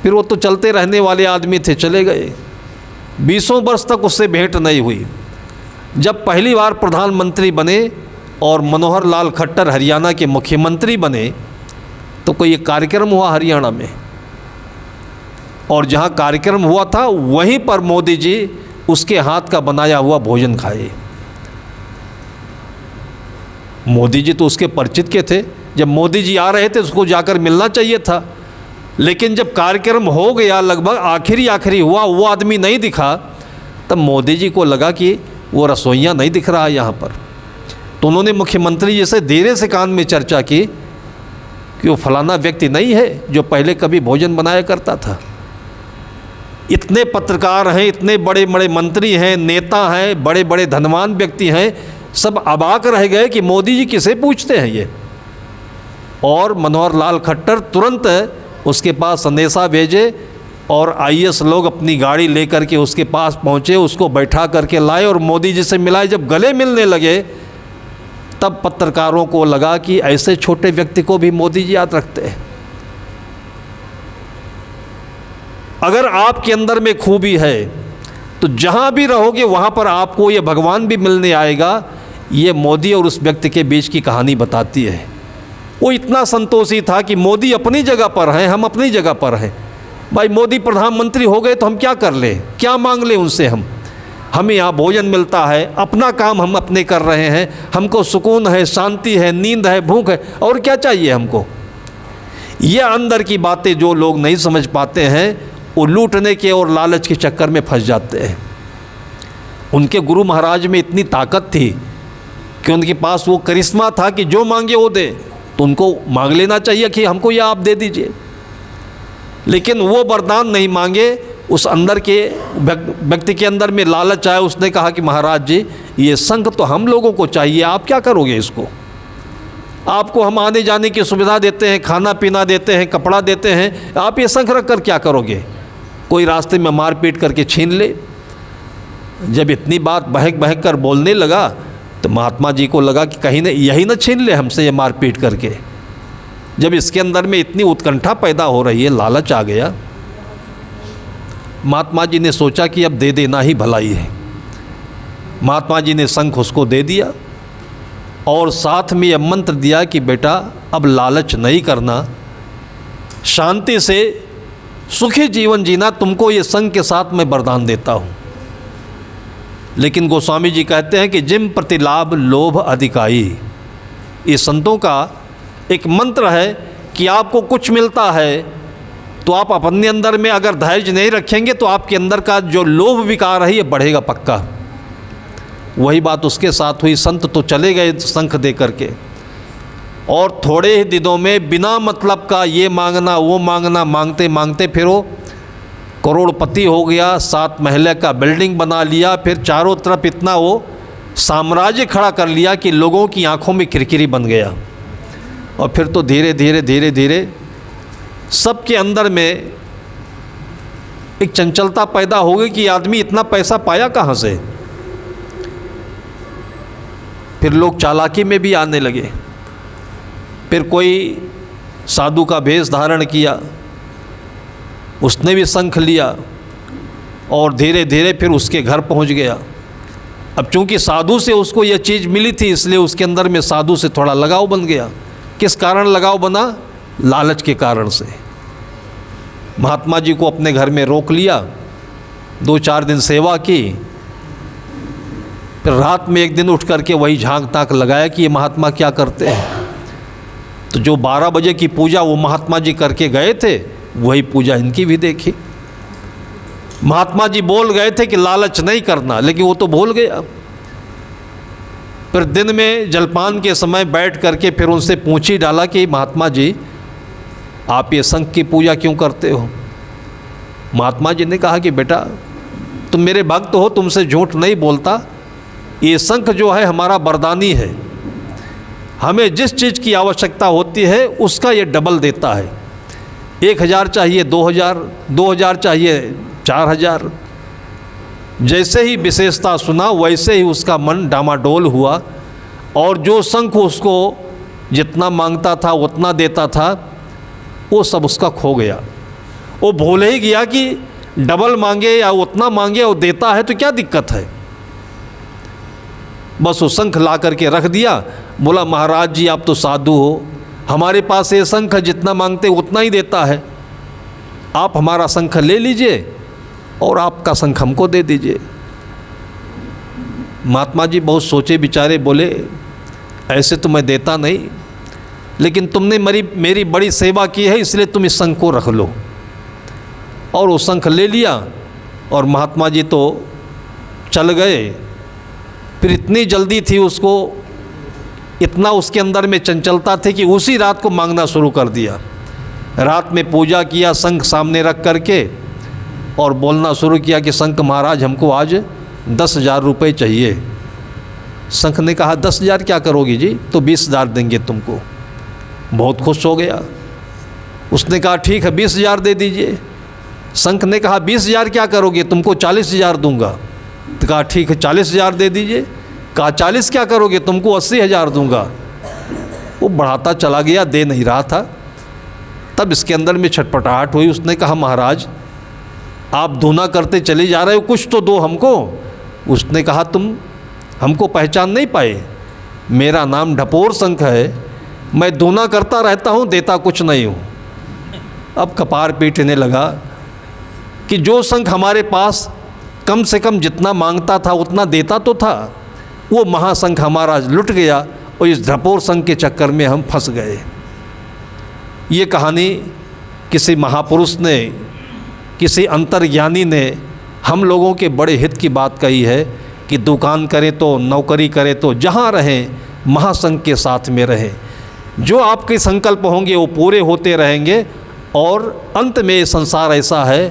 फिर वो तो चलते रहने वाले आदमी थे, चले गए। 20 वर्ष तक उससे भेंट नहीं हुई। जब पहली बार प्रधानमंत्री बने और मनोहर लाल खट्टर हरियाणा के मुख्यमंत्री बने तो कोई एक कार्यक्रम हुआ हरियाणा में, और जहाँ कार्यक्रम हुआ था वहीं पर मोदी जी उसके हाथ का बनाया हुआ भोजन खाए। मोदी जी तो उसके परिचित के थे, जब मोदी जी आ रहे थे उसको जाकर मिलना चाहिए था, लेकिन जब कार्यक्रम हो गया, लगभग आखिरी हुआ, वो आदमी नहीं दिखा, तब मोदी जी को लगा कि वो रसोइया नहीं दिख रहा है यहाँ पर। तो उन्होंने मुख्यमंत्री जी से धीरे से कान में चर्चा की कि वो फलाना व्यक्ति नहीं है जो पहले कभी भोजन बनाया करता था। इतने पत्रकार हैं, इतने बड़े बड़े मंत्री हैं, नेता हैं, बड़े बड़े धनवान व्यक्ति हैं, सब अबाक रह गए कि मोदी जी किसे पूछते हैं ये। और मनोहर लाल खट्टर तुरंत उसके पास संदेशा भेजे और आईएएस लोग अपनी गाड़ी लेकर के उसके पास पहुँचे, उसको बैठा करके लाए और मोदी जी से मिलाए। जब गले मिलने लगे तब पत्रकारों को लगा कि ऐसे छोटे व्यक्ति को भी मोदी जी याद रखते हैं। अगर आपके अंदर में खूबी है तो जहाँ भी रहोगे वहाँ पर आपको ये भगवान भी मिलने आएगा। ये मोदी और उस व्यक्ति के बीच की कहानी बताती है। वो इतना संतोषी था कि मोदी अपनी जगह पर हैं, हम अपनी जगह पर हैं। भाई मोदी प्रधानमंत्री हो गए तो हम क्या कर लें, क्या मांग लें उनसे। हमें यहाँ भोजन मिलता है, अपना काम हम अपने कर रहे हैं, हमको सुकून है, शांति है, नींद है, भूख है, और क्या चाहिए हमको। ये अंदर की बातें जो लोग नहीं समझ पाते हैं वो लूटने के और लालच के चक्कर में फंस जाते हैं। उनके गुरु महाराज में इतनी ताकत थी कि उनके पास वो करिश्मा था कि जो मांगे वो दे, तो उनको मांग लेना चाहिए कि हमको यह आप दे दीजिए। लेकिन वो वरदान नहीं मांगे, उस अंदर के व्यक्ति के अंदर में लालच आया। उसने कहा कि महाराज जी ये शंख तो हम लोगों को चाहिए, आप क्या करोगे इसको। आपको हम आने जाने की सुविधा देते हैं, खाना पीना देते हैं, कपड़ा देते हैं, आप ये शंख रख कर क्या करोगे। कोई रास्ते में मार पीट करके छीन ले। जब इतनी बात बहक बहक कर बोलने लगा तो महात्मा जी को लगा कि कहीं यही ना छीन ले हमसे ये मार पीट करके। जब इसके अंदर में इतनी उत्कंठा पैदा हो रही है, लालच आ गया, महात्मा जी ने सोचा कि अब दे देना ही भलाई है। महात्मा जी ने शंख उसको दे दिया और साथ में यह मंत्र दिया कि बेटा अब लालच नहीं करना, शांति से सुखी जीवन जीना, तुमको ये शंख के साथ मैं वरदान देता हूँ। लेकिन गोस्वामी जी कहते हैं कि जिम प्रति लाभ लोभ अधिकाई, ये संतों का एक मंत्र है कि आपको कुछ मिलता है तो आप अपने अंदर में अगर धैर्य नहीं रखेंगे तो आपके अंदर का जो लोभ विकार है ये बढ़ेगा पक्का। वही बात उसके साथ हुई। संत तो चले गए शंख दे करके, और थोड़े ही दिनों में बिना मतलब का ये मांगना वो मांगना मांगते मांगते फिर वो करोड़पति हो गया। 7 महले का बिल्डिंग बना लिया, फिर चारों तरफ इतना वो साम्राज्य खड़ा कर लिया कि लोगों की आंखों में किरकिरी बन गया। और फिर तो धीरे धीरे धीरे धीरे सबके अंदर में एक चंचलता पैदा हो गई कि आदमी इतना पैसा पाया कहाँ से। फिर लोग चालाकी में भी आने लगे। फिर कोई साधु का वेश धारण किया, उसने भी शंख लिया और धीरे धीरे फिर उसके घर पहुंच गया। अब चूंकि साधु से उसको यह चीज़ मिली थी इसलिए उसके अंदर में साधु से थोड़ा लगाव बन गया। किस कारण लगाव बना? लालच के कारण से। महात्मा जी को अपने घर में रोक लिया, 2-4 दिन सेवा की, फिर रात में एक दिन उठ करके वही झांक ताक लगाया कि ये महात्मा क्या करते हैं। तो जो 12 बजे की पूजा वो महात्मा जी करके गए थे वही पूजा इनकी भी देखी। महात्मा जी बोल गए थे कि लालच नहीं करना, लेकिन वो तो भूल गया। फिर दिन में जलपान के समय बैठ करके फिर उनसे पूछ ही डाला कि महात्मा जी आप ये शंख की पूजा क्यों करते हो। महात्मा जी ने कहा कि बेटा तुम मेरे भक्त हो, तुमसे झूठ नहीं बोलता। ये शंख जो है हमारा वरदानी है, हमें जिस चीज़ की आवश्यकता होती है उसका ये डबल देता है। 1000 चाहिए 2000, 2000 चाहिए 4000, जैसे ही विशेषता सुना वैसे ही उसका मन डामाडोल हुआ और जो शंख उसको जितना मांगता था उतना देता था वो सब उसका खो गया। वो भूल ही गया कि डबल मांगे या उतना मांगे और देता है तो क्या दिक्कत है। बस वो शंख ला करके रख दिया। बोला महाराज जी आप तो साधु हो, हमारे पास ये शंख जितना मांगते उतना ही देता है, आप हमारा शंख ले लीजिए और आपका शंख हमको दे दीजिए। महात्मा जी बहुत सोचे विचारे, बोले ऐसे तो मैं देता नहीं, लेकिन तुमने मेरी बड़ी सेवा की है इसलिए तुम इस शंख को रख लो। और वो शंख ले लिया और महात्मा जी तो चल गए। फिर इतनी जल्दी थी उसको, इतना उसके अंदर में चंचलता थी कि उसी रात को मांगना शुरू कर दिया। रात में पूजा किया शंख सामने रख करके और बोलना शुरू किया कि शंख महाराज हमको आज 10,000 रुपये चाहिए। शंख ने कहा 10,000 क्या करोगी जी, तो 20,000 देंगे तुमको। बहुत खुश हो गया। उसने कहा ठीक है 20,000 दे दीजिए। शंख ने कहा 20,000 क्या करोगे, तुमको 40,000 दूंगा। तो कहा ठीक है 40,000 दे दीजिए। कहा 40 क्या करोगे, तुमको 80,000 दूंगा। वो बढ़ाता चला गया, दे नहीं रहा था। तब इसके अंदर में छटपटाहट हुई। उसने कहा महाराज आप धूना करते चले जा रहे हो, कुछ तो दो हमको। उसने कहा तुम हमको पहचान नहीं पाए, मेरा नाम ढपोर शंख है, मैं धूना करता रहता हूँ, देता कुछ नहीं हूँ। अब कपार पीटने लगा कि जो शंख हमारे पास कम से कम जितना मांगता था उतना देता तो था, वो महाशंख हमारा लुट गया और इस ढपोर शंख के चक्कर में हम फंस गए। ये कहानी किसी महापुरुष ने, किसी अंतर्ज्ञानी ने हम लोगों के बड़े हित की बात कही है कि दुकान करें तो नौकरी करें तो जहाँ रहें महाशंख के साथ में रहें। जो आपके संकल्प होंगे वो पूरे होते रहेंगे। और अंत में ये संसार ऐसा है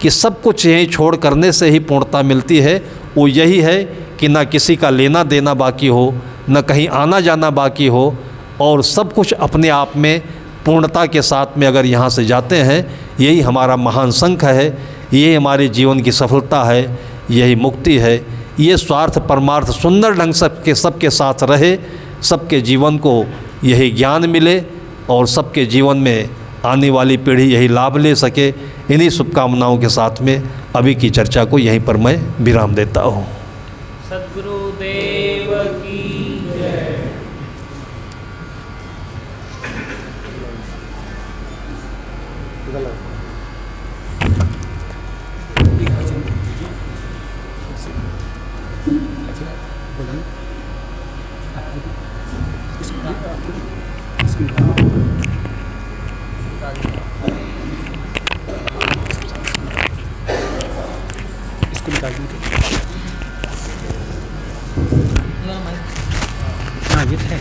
कि सब कुछ यहीं छोड़ करने से ही पूर्णता मिलती है। वो यही है कि ना किसी का लेना देना बाकी हो, न कहीं आना जाना बाकी हो, और सब कुछ अपने आप में पूर्णता के साथ में अगर यहाँ से जाते हैं, यही हमारा महान शंख है, ये हमारे जीवन की सफलता है, यही मुक्ति है। ये स्वार्थ परमार्थ सुंदर ढंग से सबके साथ रहे, सबके जीवन को यही ज्ञान मिले और सबके जीवन में आने वाली पीढ़ी यही लाभ ले सके। इन्हीं शुभकामनाओं के साथ में अभी की चर्चा को यहीं पर मैं विराम देता हूँ। सद्गुरुदेव की जय। इसको निकाल दीजिए। हाँ ये है।